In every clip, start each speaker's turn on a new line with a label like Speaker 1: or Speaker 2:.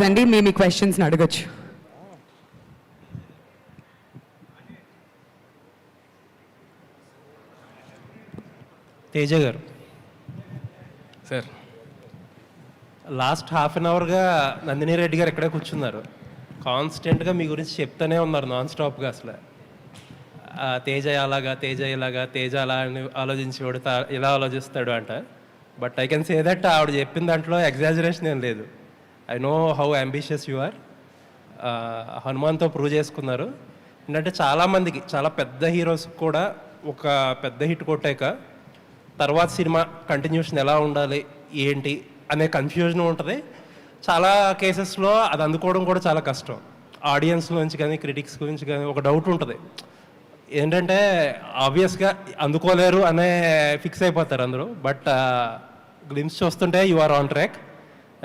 Speaker 1: అండి మీ క్వశ్చన్స్ని అడగచ్చు.
Speaker 2: తేజ గారు
Speaker 3: సార్,
Speaker 2: లాస్ట్ హాఫ్ అన్ అవర్గా నందిని రెడ్డి గారు ఇక్కడే కూర్చున్నారు. కాన్స్టెంట్గా మీ గురించి చెప్తూనే ఉన్నారు నాన్ స్టాప్గా. అసలు తేజ అలాగా, తేజ ఇలాగా, తేజ అలా అని ఆలోచించేవాడు, ఇలా ఆలోచిస్తాడు అంట. But I can say that ఆవిడ చెప్పిన దాంట్లో ఎగ్జాజరేషన్ ఏం లేదు. I know how ambitious you are. హనుమాన్తో ప్రూవ్ చేసుకున్నారు. ఏంటంటే చాలామందికి, చాలా పెద్ద హీరోస్కి కూడా ఒక పెద్ద హిట్ కొట్టాక తర్వాత సినిమా కంటిన్యూషన్ ఎలా ఉండాలి ఏంటి అనే కన్ఫ్యూజన్ ఉంటుంది. చాలా కేసెస్లో అది అందుకోవడం కూడా చాలా కష్టం. ఆడియన్స్ నుంచి కానీ క్రిటిక్స్ గురించి కానీ ఒక డౌట్ ఉంటుంది. ఏంటంటే ఆబ్వియస్గా అందుకోలేరు అనే ఫిక్స్ అయిపోతారు అందరూ. బట్ గ్లిమ్స్ చూస్తుంటే you are on track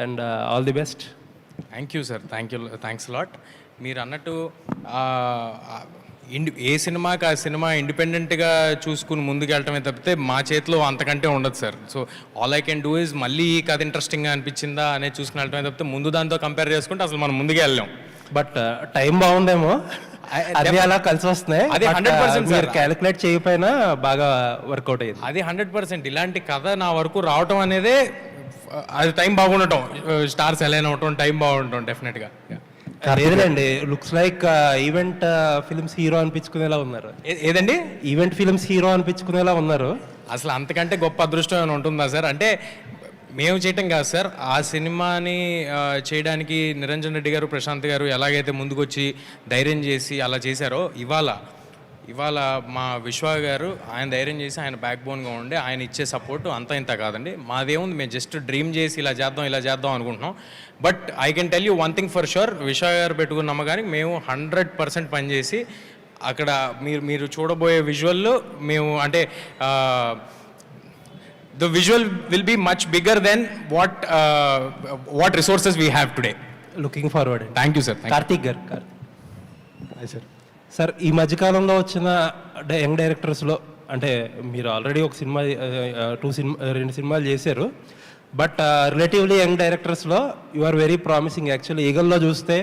Speaker 2: and all the best.
Speaker 3: Thank you sir, thanks lot. మీరు అన్నట్టు ఏ సినిమాకి ఆ సినిమా ఇండిపెండెంట్గా చూసుకుని ముందుకు వెళ్ళటమే తప్పితే మా చేతిలో అంతకంటే ఉండదు sir. So all I can do is మళ్ళీ ఈ కథ ఇంట్రెస్టింగ్గా అనిపించిందా అనేది చూసుకుని వెళ్ళటమే తప్పితే ముందు దాంతో కంపేర్ చేసుకుంటే అసలు మనం ముందుకు వెళ్ళాం.
Speaker 2: బట్ టైం బాగుందేమో, అది అలా కలిసి వస్తున్నాయి.
Speaker 3: అది 100%
Speaker 2: మీరు క్యాలిక్యులేట్ చేయకపోయినా బాగా వర్కౌట్ అయ్యింది.
Speaker 3: అది 100%. ఇలాంటి కథ నా వరకు రావటం అనేదే అది టైం బాగుండటం, స్టార్స్ అలైన్ అవటం, టైం బాగుండటం డెఫినెట్గా.
Speaker 2: లేదండి, looks like event films hero అనిపించుకునేలా ఉన్నారు.
Speaker 3: ఏదండి?
Speaker 2: ఈవెంట్ ఫిల్మ్స్ హీరో అనిపించుకునేలా ఉన్నారు.
Speaker 3: అసలు అంతకంటే గొప్ప అదృష్టం ఏమైనా ఉంటుందా సార్? అంటే మేము చేయటం కాదు సార్, ఆ సినిమాని చేయడానికి నిరంజన్ రెడ్డి గారు, ప్రశాంత్ గారు ఎలాగైతే ముందుకొచ్చి ధైర్యం చేసి అలా చేశారో, ఇవాళ మా విశ్వ గారు ఆయన ధైర్యం చేసి ఆయన బ్యాక్ బోన్గా ఉండి ఆయన ఇచ్చే సపోర్టు అంతా ఇంత కాదండి. మాదేముంది, మేము జస్ట్ డ్రీమ్ చేసి ఇలా చేద్దాం అనుకుంటున్నాం. But I can tell you one thing for sure, విశ్వ గారు పెట్టుకున్న నమ్మకానికి మేము 100% పనిచేసి అక్కడ మీరు చూడబోయే విజువల్లో మేము అంటే the visual will be much bigger than what resources we have today.
Speaker 2: Looking forward.
Speaker 3: Thank you sir.
Speaker 2: Karthik గారు. సార్, ఈ మధ్యకాలంలో వచ్చిన యంగ్ డైరెక్టర్స్లో, అంటే మీరు ఆల్రెడీ ఒక సినిమా 2 సినిమాలు చేశారు. బట్ రిలేటివ్లీ యంగ్ డైరెక్టర్స్లో you are very promising. Actually ఈగల్లో చూస్తే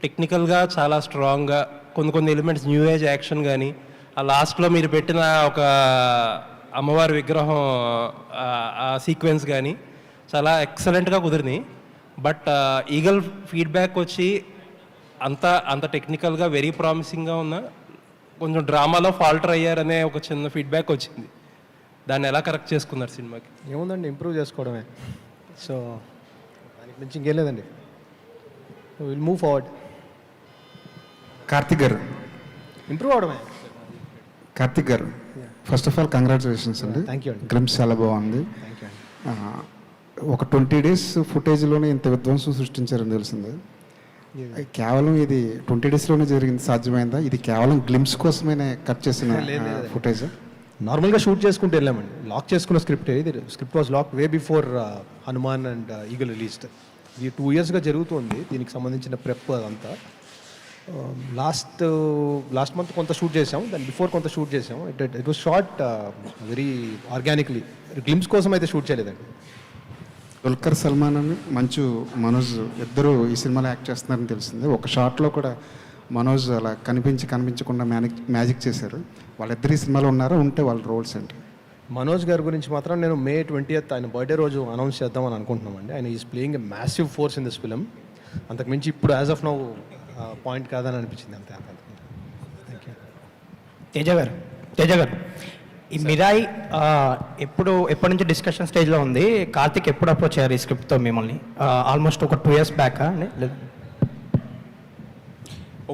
Speaker 2: టెక్నికల్గా చాలా స్ట్రాంగ్గా కొన్ని ఎలిమెంట్స్, న్యూ ఏజ్ యాక్షన్ కానీ, ఆ లాస్ట్లో మీరు పెట్టిన ఒక అమ్మవారి విగ్రహం ఆ సీక్వెన్స్ కానీ చాలా ఎక్సలెంట్గా కుదిరింది. బట్ ఈగల్ ఫీడ్బ్యాక్ వచ్చి అంత టెక్నికల్గా వెరీ ప్రామిసింగ్గా ఉన్న కొంచెం డ్రామాలో ఫాల్టర్ అయ్యారనే ఒక చిన్న ఫీడ్బ్యాక్ వచ్చింది. దాన్ని ఎలా కరెక్ట్ చేసుకున్నారు సినిమాకి?
Speaker 4: ఏముందండి, ఇంప్రూవ్ చేసుకోవడమే. సో దానికి మించి ఇంకేం లేదండి. Will move forward.
Speaker 5: కార్తిక్ గారు,
Speaker 4: ఇంప్రూవ్ అవడమే.
Speaker 5: కార్తిక్ గారు, ఫస్ట్ ఆఫ్ ఆల్ కంగ్రాచులేషన్స్ అండి.
Speaker 4: థ్యాంక్ యూ అండి.
Speaker 5: గ్లిమ్స్ చాలా బాగుంది.
Speaker 4: థ్యాంక్ యూ అండి.
Speaker 5: ఒక 20 days ఫుటేజ్లోనే ఇంత విధ్వంసం సృష్టించారని తెలిసింది. కేవలం ఇది 20 daysలోనే జరిగింది, సాధ్యమైందా? ఇది కేవలం గ్లిమ్స్ కోసమే కట్ చేసిన ఫుటేజ్?
Speaker 4: నార్మల్గా షూట్ చేసుకుంటూ వెళ్ళామండి. లాక్ చేసుకున్న స్క్రిప్ట్ ఇది. Script was lock way before Hanuman and Eagle released. ఇది 2 yearsగా జరుగుతుంది. దీనికి సంబంధించిన ప్రెప్ అదంతా. లాస్ట్ మంత్ కొంత షూట్ చేసాం, దాని బిఫోర్ కొంత షూట్ చేసాం. It was short very organically. Glimpse కోసం అయితే షూట్ చేయలేదండి.
Speaker 5: దుల్కర్ సల్మాన్ అని మంచు మనోజ్ ఇద్దరు ఈ సినిమాలో యాక్ట్ చేస్తున్నారని తెలిసింది. ఒక షాట్లో కూడా మనోజ్ అలా కనిపించకుండా మ్యాజిక్ చేశారు. వాళ్ళిద్దరు ఈ సినిమాలో ఉన్నారా? ఉంటే వాళ్ళ రోల్స్ ఏంటి?
Speaker 4: మనోజ్ గారి గురించి మాత్రం నేను May 20th ఆయన బర్త్డే రోజు అనౌన్స్ చేద్దామని అనుకుంటున్నామండి. ఆయన is playing a massive force in this film. అంతకుమించి ఇప్పుడు యాజ్ ఆఫ్ నౌ పాయింట్ కాదని అనిపించింది అంతే. Thank you.
Speaker 6: తేజ గారు, ఈ మిరాయి ఎప్పటి నుంచి డిస్కషన్ స్టేజ్లో ఉంది? కార్తిక్ ఎప్పుడు అప్రోచ్ అయ్యారు ఈ స్క్రిప్ట్తో మిమ్మల్ని? ఆల్మోస్ట్ ఒక 2 years బ్యాక్?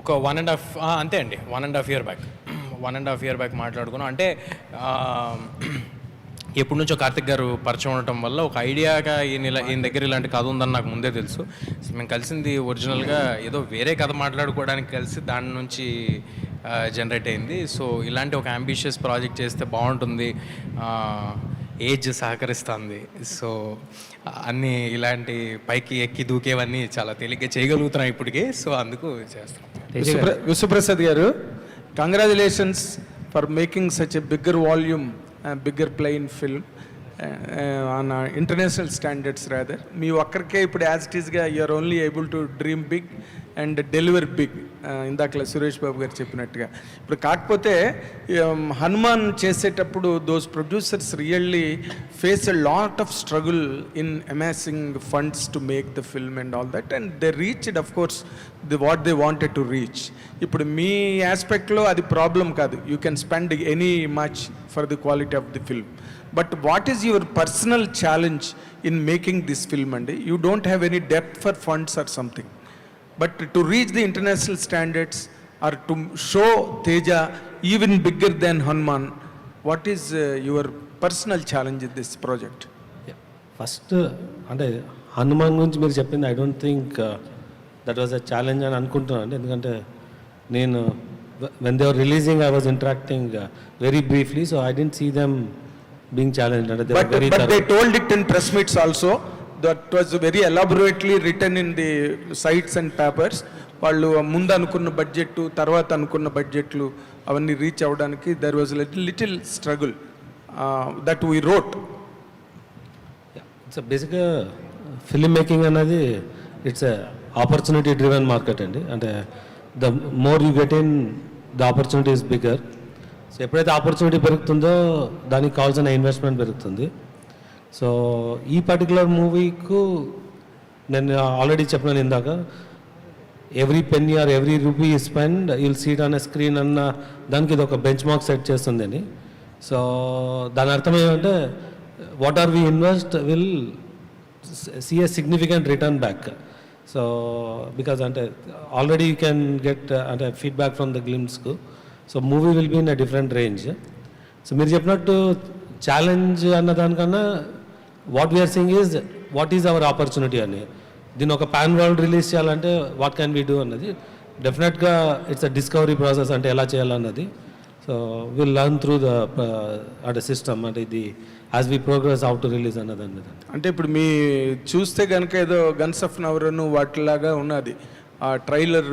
Speaker 3: ఒక 1.5 అంతే అండి, 1.5 year బ్యాక్. 1.5 year బ్యాక్ మాట్లాడుకున్నాం. అంటే ఎప్పటి నుంచో కార్తిక్ గారు పరిచయం ఉండటం వల్ల ఒక ఐడియాగా ఈయన దగ్గర ఇలాంటి కథ ఉందని నాకు ముందే తెలుసు. మేము కలిసింది ఒరిజినల్గా ఏదో వేరే కథ మాట్లాడుకోవడానికి కలిసి దాని నుంచి జనరేట్ అయింది. సో ఇలాంటి ఒక అంబిషియస్ ప్రాజెక్ట్ చేస్తే బాగుంటుంది, ఏజ్ సహకరిస్తుంది. సో అన్నీ ఇలాంటి పైకి ఎక్కి దూకేవన్నీ చాలా తేలిగ్గా చేయగలుగుతున్నాం ఇప్పటికీ. సో అందుకు చేస్తాం.
Speaker 7: విశ్వప్రసాద్ గారు, congratulations for making such a bigger volume, bigger plain film. On international standards rather. మీ ఒక్కరికే ఇప్పుడు యాజ్ ఇట్ ఈస్గా you're only able to dream big and deliver big, ఇందాకలా సురేష్ బాబు గారు చెప్పినట్టుగా. ఇప్పుడు కాకపోతే హనుమాన్ చేసేటప్పుడు those producers really face a lot of struggle in amassing funds to make the film and all that, and they reached of course what they wanted to reach. ఇప్పుడు మీ ఆస్పెక్ట్లో అది ప్రాబ్లం కాదు, you can spend any much for the quality of the film. But what is your personal challenge in making this film అండి? You don't have any depth for funds or something, but to reach the international standards or to show Teja even bigger than Hanuman, what is your personal challenge in this project?
Speaker 8: First అంటే హనుమాన్ గురించి మీరు చెప్పింది I don't think that was a challenge అని అనుకుంటున్నాను అండి. ఎందుకంటే నేను when they are releasing I was interacting very briefly, so I didn't see them being challenge. అంటే
Speaker 7: But they told it in press meets also, that was very elaborately written in the sites and papers. వాళ్ళు ముందు అనుకున్న budget తర్వాత అనుకున్న బడ్జెట్లు అవన్నీ reach అవ్వడానికి there was little struggle that we wrote.
Speaker 8: It's బేసిక్గా ఫిల్మ్ మేకింగ్ అనేది ఇట్స్ ఆపర్చునిటీ డ్రివెన్ మార్కెట్ అండి. అంటే the more you get in the opportunity is bigger. So ఎప్పుడైతే ఆపర్చునిటీ పెరుగుతుందో దానికి కావాల్సిన ఇన్వెస్ట్మెంట్ పెరుగుతుంది. సో ఈ పర్టికులర్ మూవీకు నేను ఆల్రెడీ చెప్పినాను ఇందాక, every penny or every rupee spend you'll see it on a screen అన్న దానికి ఇది ఒక బెంచ్ మార్క్ సెట్ చేస్తుందని. సో దాని అర్థం ఏమంటే what are we invest will see a significant return back. So because అంటే ఆల్రెడీ యూ క్యాన్ గెట్ అంటే ఫీడ్బ్యాక్ ఫ్రమ్ ద గ్లిమ్స్కు. So movie will be in a different range. So మీరు చెప్పినట్టు challenge అన్న దానికన్నా what we're saying is what is hour opportunity అని. దీన్ని ఒక పాన్ వరల్డ్ రిలీజ్ చేయాలంటే వాట్ క్యాన్ వీ డూ అన్నది డెఫినెట్గా ఇట్స్ అ డిస్కవరీ ప్రాసెస్, అంటే ఎలా చేయాలన్నది. So will learn through the అంటే సిస్టమ్, అంటే ఇది as we progress out to release అన్నది.
Speaker 7: అంటే ఇప్పుడు మీ చూస్తే కనుక ఏదో గన్స్ ఆఫ్ నవరను వాటిలాగా ఉన్నది, ఆ ట్రైలర్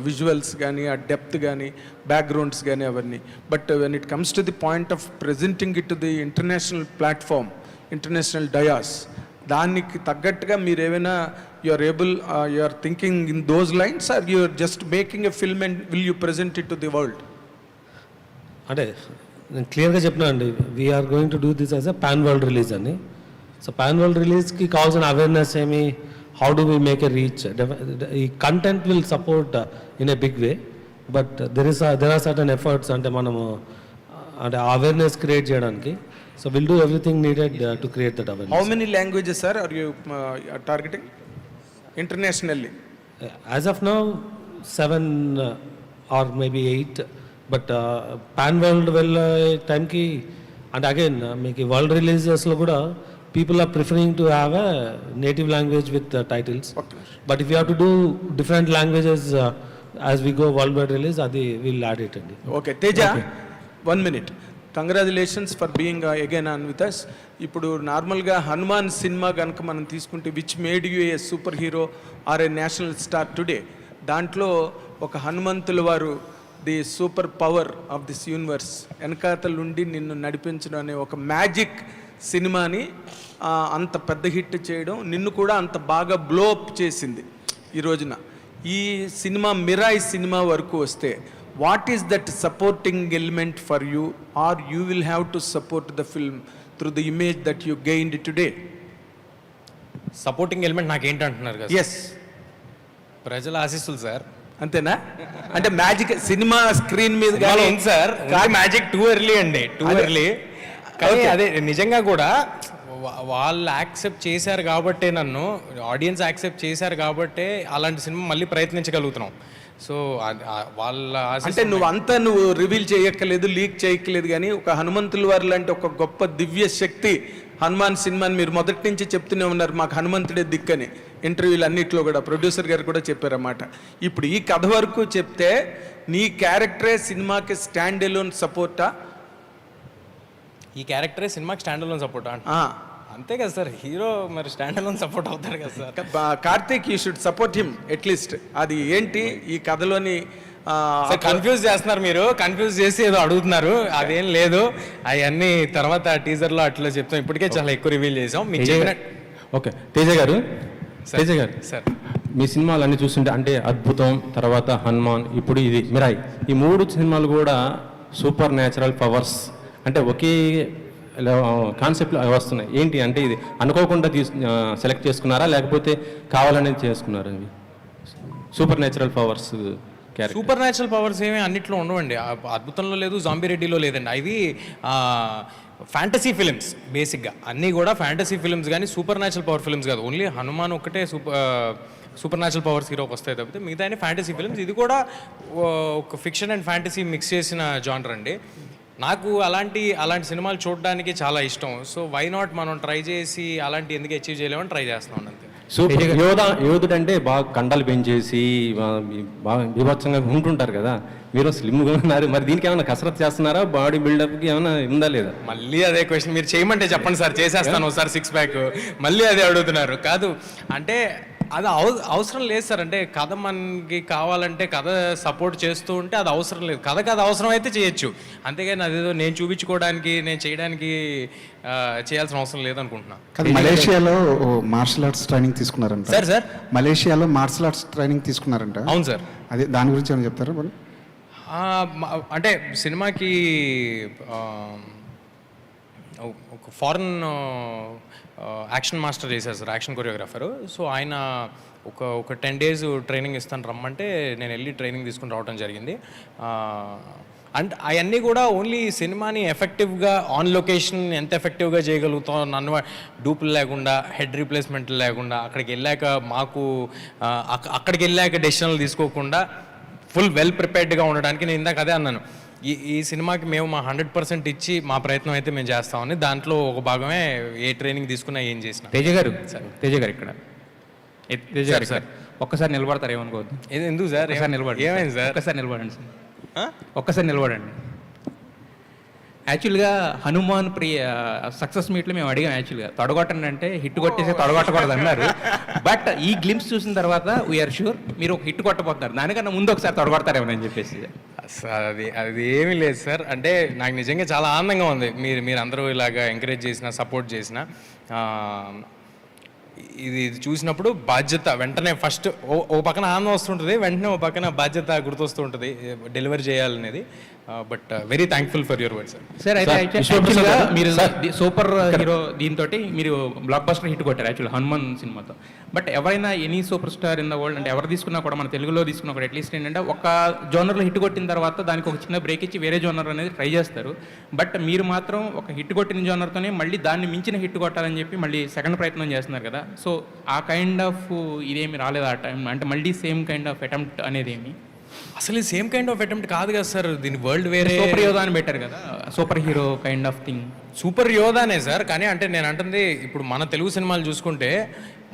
Speaker 7: విజువల్స్ కానీ ఆ డెప్త్ కానీ బ్యాక్గ్రౌండ్స్ కానీ అవన్నీ. But when it comes to the point of presenting it to the international platform, international dais, దానికి తగ్గట్టుగా మీరు ఏమైనా you are able, you are thinking in those lines, or you are just making a film and will you present it to the world?
Speaker 8: అంటే నేను క్లియర్గా చెప్పినా అండి, we are going to do this as a pan world release అని. So pan world రిలీజ్కి కావాల్సిన awareness ఏమి, how do we make a reach, ఈ content will support in a big way, but there are certain efforts అంటే మనము అంటే awareness create చేయడానికి. So will do everything needed to create that awareness.
Speaker 7: How many languages are you targeting internationally?
Speaker 8: As of now 7 or maybe 8, but pan world వెళ్ళే టైంకి అంటే again మీకు world రిలీజెస్లో కూడా people are preferring to have a native language with titles. But if you have to do different languages as we go worldwide release, అది will add it అండి.
Speaker 7: Okay Teja, 1 minute. Congratulations for being again on with us. ఇప్పుడు నార్మల్గా హనుమాన్ సినిమా కనుక మనం తీసుకుంటే which made you a super hero or a national star today, దాంట్లో ఒక హనుమంతుల వారు the super power of this universe వెనకాతలుండి నిన్ను నడిపించడం అనే ఒక మ్యాజిక్ సినిమాని అంత పెద్ద హిట్ చేయడం, నిన్ను కూడా అంత బాగా బ్లో అప్ చేసింది ఈ రోజున. ఈ సినిమా మిరాయి సినిమా వరకు వస్తే what is that supporting element for you, or you will have to support the film through the image that you gained today?
Speaker 3: Supporting element నాకేంటంటున్నారు కదా?
Speaker 7: Yes,
Speaker 3: ప్రజల ఆశీస్సులు సార్.
Speaker 7: అంతేనా? అంటే మ్యాజిక్ సినిమా స్క్రీన్ మీద
Speaker 3: సినిమాలో ఉంది సార్, మ్యాజిక్ టూ ఎర్లీ అండి, టూ ఎర్లీ. కానీ అదే నిజంగా కూడా వాళ్ళు యాక్సెప్ట్ చేశారు కాబట్టే, నన్ను ఆడియన్స్ యాక్సెప్ట్ చేశారు కాబట్టే అలాంటి సినిమా మళ్ళీ ప్రయత్నించగలుగుతున్నాం. సో వాళ్ళ
Speaker 7: అంటే నువ్వు రివీల్ చేయక్కర్లేదు, లీక్ చేయక్కర్లేదు, కానీ ఒక హనుమంతుల వారు లాంటి ఒక గొప్ప దివ్య శక్తి హనుమాన్ సినిమాని మీరు మొదటి నుంచి చెప్తూనే ఉన్నారు, మాకు హనుమంతుడే దిక్కని. ఇంటర్వ్యూలు అన్నింటిలో కూడా ప్రొడ్యూసర్ గారు కూడా చెప్పారన్నమాట. ఇప్పుడు ఈ కథ వరకు చెప్తే నీ క్యారెక్టరే సినిమాకి స్టాండ్ ఎలోన్ సపోర్టా?
Speaker 3: ఈ క్యారెక్టరే సినిమాకి స్టాండ్ అలోన్ సపోర్టా? అంతే కదా సార్, హీరో మరి స్టాండ్ అలోన్ సపోర్ట్ అవుతారు కదా sir.
Speaker 7: Karthik, you should support him at least. అది ఏంటి ఈ కథలోని
Speaker 3: కన్ఫ్యూజ్ చేస్తున్నారు, మీరు కన్ఫ్యూజ్ చేసి ఏదో అడుగుతున్నారు, అదేం లేదు. అవన్నీ తర్వాత టీజర్లో అట్లా చెప్తాం, ఇప్పటికే చాలా ఎక్కువ రివీల్ చేసాం మీకు చెప్పినట్టు.
Speaker 9: ఓకే తేజ గారు, తేజ గారు
Speaker 3: సార్
Speaker 9: మీ సినిమాలు అన్ని చూస్తుంటే అంటే అద్భుతం, తర్వాత హనుమాన్, ఇప్పుడు ఇది మిరాయి, ఈ 3 సినిమాలు కూడా సూపర్ న్యాచురల్ పవర్స్ అంటే ఒకే కాన్సెప్ట్లో వస్తున్నాయి. ఏంటి అంటే ఇది అనుకోకుండా సెలెక్ట్ చేసుకున్నారా లేకపోతే కావాలనేది చేసుకున్నారా? ఇవి super natural powers
Speaker 3: super natural powers ఏమీ అన్నిట్లో ఉండవండి. అద్భుతంలో లేదు, జాంబీ రెడ్డిలో లేదండి. అవి ఫ్యాంటసీ ఫిలిమ్స్ బేసిక్గా, అన్నీ కూడా ఫ్యాంటసీ ఫిలిమ్స్ కానీ సూపర్ న్యాచురల్ పవర్ ఫిలిమ్స్ కాదు. ఓన్లీ హనుమాన్ ఒక్కటే సూపర్ న్యాచురల్ పవర్స్ హీరోకి వస్తాయి తప్పితే మిగతా అన్ని ఫ్యాంటసీ ఫిలిమ్స్. ఇది కూడా ఒక ఫిక్షన్ అండ్ ఫ్యాంటసీ మిక్స్ చేసిన జానర్ అండి. నాకు అలాంటి సినిమాలు చూడడానికి చాలా ఇష్టం. సో వై నాట్ మనం ట్రై చేసి అలాంటి ఎందుకు అచీవ్ చేయలేమని ట్రై చేస్తున్నాం అంతే.
Speaker 9: సూపర్ యోధుడు అంటే బాగా కండలు పెంచేసి బాగా బీభత్సంగా ఉంటుంటారు కదా, మీరు స్లిమ్గా ఉన్నారు, మరి దీనికి ఏమైనా కసరత్ చేస్తున్నారా? బాడీ బిల్డప్కి ఏమైనా ఉందా లేదా?
Speaker 3: మళ్ళీ అదే క్వశ్చన్, మీరు చేయమంటే చెప్పండి సార్, చేసేస్తాను ఒకసారి 6 ప్యాక్. మళ్ళీ అదే అడుగుతున్నారు. కాదు అంటే అది అవసరం లేదు సార్. అంటే కథ మనకి కావాలంటే కథ సపోర్ట్ చేస్తూ ఉంటే అది అవసరం లేదు. కథ అవసరం అయితే చేయొచ్చు, అంతేగాని అదేదో నేను చూపించుకోవడానికి నేను చేయడానికి చేయాల్సిన అవసరం లేదనుకుంటున్నాను.
Speaker 5: కానీ మలేషియాలో మార్షల్ ఆర్ట్స్ ట్రైనింగ్ తీసుకున్నారంట
Speaker 3: సార్
Speaker 5: మలేషియాలో మార్షల్ ఆర్ట్స్ ట్రైనింగ్ తీసుకున్నారంట.
Speaker 3: అవును సార్.
Speaker 5: అదే దాని గురించి ఏమైనా చెప్తారా మరి?
Speaker 3: అంటే సినిమాకి ఒక ఫారెన్ యాక్షన్ మాస్టర్ చేశారు సార్, యాక్షన్ కొరియోగ్రాఫరు. సో ఆయన ఒక 10 days ట్రైనింగ్ ఇస్తాను రమ్మంటే నేను వెళ్ళి ట్రైనింగ్ తీసుకుని రావడం జరిగింది. అండ్ అవన్నీ కూడా ఓన్లీ సినిమాని ఎఫెక్టివ్గా ఆన్ లొకేషన్ ఎంత ఎఫెక్టివ్గా చేయగలుగుతాం, నన్ను డూపులు లేకుండా, హెడ్ రీప్లేస్మెంట్లు లేకుండా, అక్కడికి వెళ్ళాక డెసిషన్లు తీసుకోకుండా ఫుల్ వెల్ ప్రిపేర్డ్గా ఉండడానికి నేను ఇందాక అదే అన్నాను. ఈ సినిమాకి మేము మా 100% ఇచ్చి మా ప్రయత్నం అయితే మేము చేస్తామని, దాంట్లో ఒక భాగమే ఏ ట్రైనింగ్ తీసుకున్నా ఏం చేసినా.
Speaker 10: తేజ గారు ఇక్కడ తేజ గారు సార్ ఒక్కసారి నిలబడతారు, ఏమనుకోవద్దు.
Speaker 3: ఎందుకు సార్?
Speaker 10: ఒకసారి నిలబడండి.
Speaker 3: ఏమైంది సార్?
Speaker 10: ఒక్కసారి నిలబడండి సార్, ఒక్కసారి నిలబడండి. యాక్చువల్గా హనుమాన్ సక్సెస్ మీట్లో మేము అడిగాం, యాక్చువల్గా తొడగొట్టండి అంటే హిట్ కొట్టేసి తొడగొట్టకూడదు అన్నారు. బట్ ఈ గ్లిమ్స్ చూసిన తర్వాత వీఆర్ షూర్ మీరు ఒక హిట్ కొట్టబోతున్నారు, దానికన్నా ముందు ఒకసారి తొడగొడతారేమని చెప్పేసి.
Speaker 3: సార్ అది ఏమీ లేదు సార్. అంటే నాకు నిజంగా చాలా ఆనందంగా ఉంది మీరు అందరూ ఇలాగా ఎంకరేజ్ చేసిన, సపోర్ట్ చేసిన. ఇది చూసినప్పుడు బాధ్యత వెంటనే ఫస్ట్ ఓ పక్కన ఆనందం వస్తుంటుంది, వెంటనే ఓ పక్కన బాధ్యత గుర్తొస్తూ ఉంటుంది డెలివరీ చేయాలనేది. But very thankful for your word sir.
Speaker 10: Sir అయితే యాక్చువల్గా మీరు సూపర్ హీరో దీంతో మీరు బ్లాక్ బస్టర్ హిట్ కొట్టారు యాక్చువల్ హనుమాన్ సినిమాతో. బట్ ఎవరైనా any super star in the world అంటే ఎవరు తీసుకున్నా కూడా, మన తెలుగులో తీసుకున్నా కూడా అట్లీస్ట్ ఏంటంటే ఒక జోనర్లో హిట్ కొట్టిన తర్వాత దానికి ఒక చిన్న బ్రేక్ ఇచ్చి వేరే జోనర్ అనేది ట్రై చేస్తారు. బట్ మీరు మాత్రం ఒక హిట్ కొట్టిన జోనర్తోనే మళ్ళీ దాన్ని మించిన హిట్ కొట్టాలని చెప్పి మళ్ళీ సెకండ్ ప్రయత్నం చేస్తున్నారు కదా. సో ఆ కైండ్ ఆఫ్ ఇదేమి రాలేదు ఆ టైం, అంటే మళ్ళీ సేమ్ కైండ్ ఆఫ్ అటెంప్ట్ అనేది ఏమి
Speaker 3: అసలు సేమ్ కైండ్ ఆఫ్ అటెంప్ట్ కాదు కదా సార్. దీని వరల్డ్ వేరే
Speaker 10: సూపర్ యోధా అని పెట్టారు కదా, super hero kind of thing.
Speaker 3: Super యోధానే సార్, కానీ అంటే నేను అంటుంది ఇప్పుడు మన తెలుగు సినిమాలు చూసుకుంటే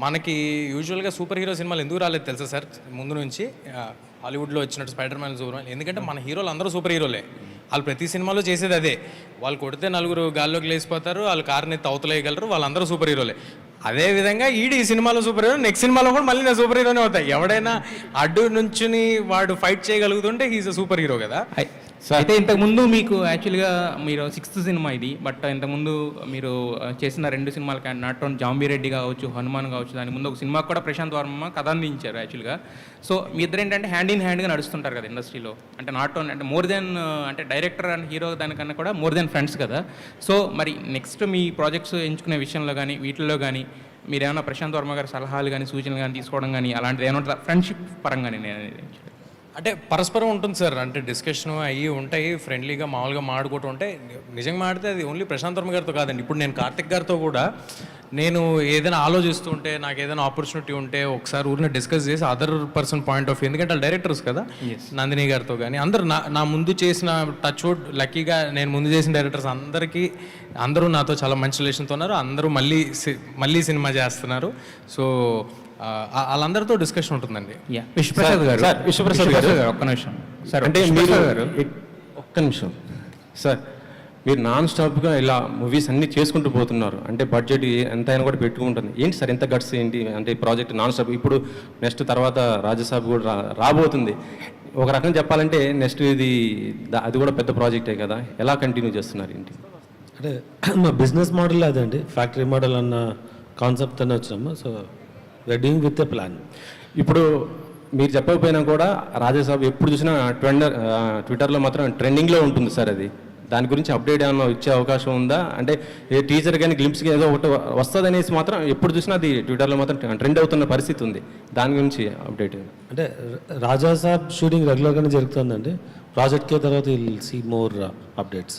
Speaker 3: మనకి యూజువల్గా సూపర్ హీరో సినిమాలు ఎందుకు రాలేదు తెలుసా సార్? ముందు నుంచి హాలీవుడ్లో వచ్చినట్టు స్పైడర్ మ్యాన్, ఎందుకంటే మన హీరోలు అందరూ సూపర్ హీరోలే. వాళ్ళు ప్రతి సినిమాలో చేసేది అదే, వాళ్ళు కొడితే 4 గాల్లోకి లేచిపోతారు, వాళ్ళు కారుని తవతలేయగలరు, వాళ్ళందరూ సూపర్ హీరోలే. అదేవిధంగా ఈ సినిమాలో సూపర్ హీరో, నెక్స్ట్ సినిమాలో కూడా మళ్ళీ నేను సూపర్ హీరోనే అవుతాయి. ఎవడైనా అడ్డు నుంచుని వాడు ఫైట్ చేయగలుగుతుంటే హీఈస్ అ సూపర్ హీరో కదా.
Speaker 10: అయితే ఇంతకుముందు మీకు యాక్చువల్గా మీరు 6th సినిమా ఇది, బట్ ఇంతకుముందు మీరు చేసిన 2 సినిమాలు కానీ నాట్ ఓన్లీ జాంబీ రెడ్డి కావచ్చు, హనుమాన్ కావచ్చు, దాని ముందు ఒక సినిమా కూడా ప్రశాంత్ వర్మ కథ అందించారు యాక్చువల్గా. సో మీ ఇద్దరు ఏంటంటే హ్యాండ్ ఇన్ హ్యాండ్గా నడుస్తుంటారు కదా ఇండస్ట్రీలో, అంటే నాట్ ఓన్లీ అంటే మోర్ దెన్ అంటే డైరెక్టర్ అండ్ హీరో దానికన్నా కూడా మోర్ దెన్ ఫ్రెండ్స్ కదా. సో మరి నెక్స్ట్ మీ ప్రాజెక్ట్స్ ఎంచుకునే విషయంలో కానీ వీటిల్లో కానీ మీరు ఏమైనా ప్రశాంత్ వర్మ గారి సలహాలు కానీ సూచనలు కానీ తీసుకోవడం కానీ అలాంటిది ఏమైనా ఫ్రెండ్షిప్ పరంగానే నేను
Speaker 3: అంటే పరస్పరం ఉంటుంది సార్. అంటే డిస్కషన్ అయ్యి ఉంటాయి, ఫ్రెండ్లీగా మామూలుగా మాడుకుంటూ ఉంటాయి. నిజంగా మాడితే అది ఓన్లీ ప్రశాంత్ వర్మ గారితో కాదండి. ఇప్పుడు నేను కార్తిక్ గారితో కూడా నేను ఏదైనా ఆలోచిస్తూ ఉంటే, నాకు ఏదైనా ఆపర్చునిటీ ఉంటే ఒకసారి ఊరిని డిస్కస్ చేసి other person point of view, ఎందుకంటే వాళ్ళు డైరెక్టర్స్ కదా, నందిని గారితో కానీ అందరు నా ముందు చేసిన టచ్ వుడ్ లక్కీగా నేను ముందు చేసిన డైరెక్టర్స్ అందరూ నాతో చాలా మంచి రిలేషన్తో ఉన్నారు. అందరూ మళ్ళీ సినిమా చేస్తున్నారు. సో వాళ్ళందరితో డిస్కషన్ ఉంటుందండి.
Speaker 10: విశ్వప్రసాద్ గారు ఒక్క నిమిషం సార్, అంటే
Speaker 9: ఒక్క నిమిషం సార్, మీరు నాన్ స్టాప్గా ఇలా మూవీస్ అన్నీ చేసుకుంటూ పోతున్నారు, అంటే బడ్జెట్ ఎంత అయినా కూడా పెట్టుకుంటుంది. ఏంటి సార్ ఎంత గట్స్ ఏంటి అంటే ఈ ప్రాజెక్ట్ నాన్ స్టాప్? ఇప్పుడు నెక్స్ట్ తర్వాత రాజసాబ్ కూడా రాబోతుంది. ఒక రకంగా చెప్పాలంటే నెక్స్ట్ ఇది అది కూడా పెద్ద ప్రాజెక్టే కదా, ఎలా కంటిన్యూ చేస్తున్నారు ఏంటి?
Speaker 8: అంటే మా బిజినెస్ మోడల్ అదండి, ఫ్యాక్టరీ మోడల్ అన్న కాన్సెప్ట్ అని వచ్చినాము. So we're doing with a plan.
Speaker 9: ఇప్పుడు మీరు చెప్పకపోయినా కూడా రాజాసాబ్ ఎప్పుడు చూసినా ట్విట్టర్లో మాత్రం ట్రెండింగ్లో ఉంటుంది సార్. అది దాని గురించి అప్డేట్ ఏమైనా ఇచ్చే అవకాశం ఉందా? అంటే ఏ టీచర్ కానీ గ్లింప్స్కి ఏదో ఒకటి వస్తుంది అనేసి మాత్రం ఎప్పుడు చూసినా అది ట్విట్టర్లో మాత్రం ట్రెండ్ అవుతున్న పరిస్థితి ఉంది. దాని గురించి అప్డేట్.
Speaker 8: అంటే రాజా సాబ్ షూటింగ్ రెగ్యులర్గానే జరుగుతుందండి. ప్రాజెక్ట్కే తర్వాత విల్ సీ మోర్ అప్డేట్స్.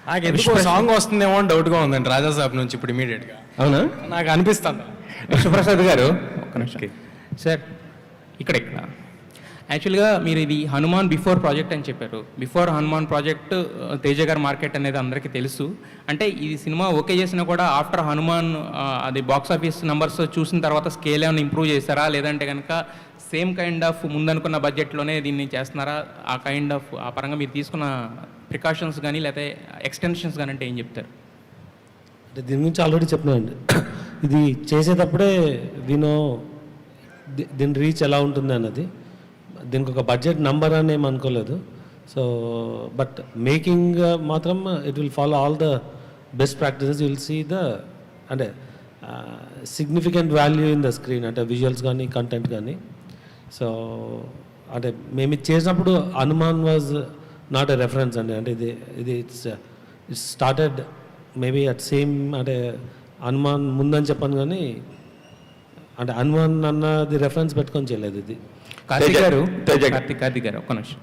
Speaker 3: నాకు ఎందుకో సాంగ్ వస్తుందేమో అని డౌట్గా ఉందండి రాజా సాబ్ నుంచి ఇప్పుడు ఇమీడియట్గా.
Speaker 9: అవునా?
Speaker 3: నాకు అనిపిస్తుంది.
Speaker 10: విశ్వప్రసాద్ గారు ఒక్క నిమిషం సార్, ఇక్కడ యాక్చువల్గా మీరు ఇది హనుమాన్ బిఫోర్ ప్రాజెక్ట్ అని చెప్పారు. బిఫోర్ హనుమాన్ ప్రాజెక్ట్ తేజ గారి మార్కెట్ అనేది అందరికీ తెలుసు. అంటే ఈ సినిమా ఓకే చేసినా కూడా ఆఫ్టర్ హనుమాన్ అది బాక్స్ ఆఫీస్ నెంబర్స్ చూసిన తర్వాత స్కేల్ ఏమైనా ఇంప్రూవ్ చేస్తారా, లేదంటే కనుక సేమ్ కైండ్ ఆఫ్ ముందనుకున్న బడ్జెట్లోనే దీన్ని చేస్తున్నారా? ఆ కైండ్ ఆఫ్ ఆ పరంగా మీరు తీసుకున్న ప్రికాషన్స్ కానీ లేకపోతే ఎక్స్టెన్షన్స్ కానీ అంటే ఏం చెప్తారు?
Speaker 8: అంటే దీని గురించి ఆల్రెడీ చెప్పినానండి. ఇది చేసేటప్పుడే దీని రీచ్ ఎలా ఉంటుంది అన్నది, దీనికి ఒక బడ్జెట్ నంబర్ అని ఏం అనుకోలేదు. సో బట్ మేకింగ్ మాత్రం it will follow all the best practices. Will see the అంటే significant value in the screen, అంటే విజువల్స్ కానీ కంటెంట్ కానీ. సో అంటే మేము ఇది చేసినప్పుడు Hanuman was not a reference అండి. అంటే ఇది it's started maybe at same, అంటే హనుమాన్ ముందని చెప్పాను కానీ అంటే హనుమాన్ అన్నది రెఫరెన్స్ పెట్టుకొని చేయలేదు ఇది.
Speaker 10: కార్తిక్ గారు ఒక్క నిమిషం.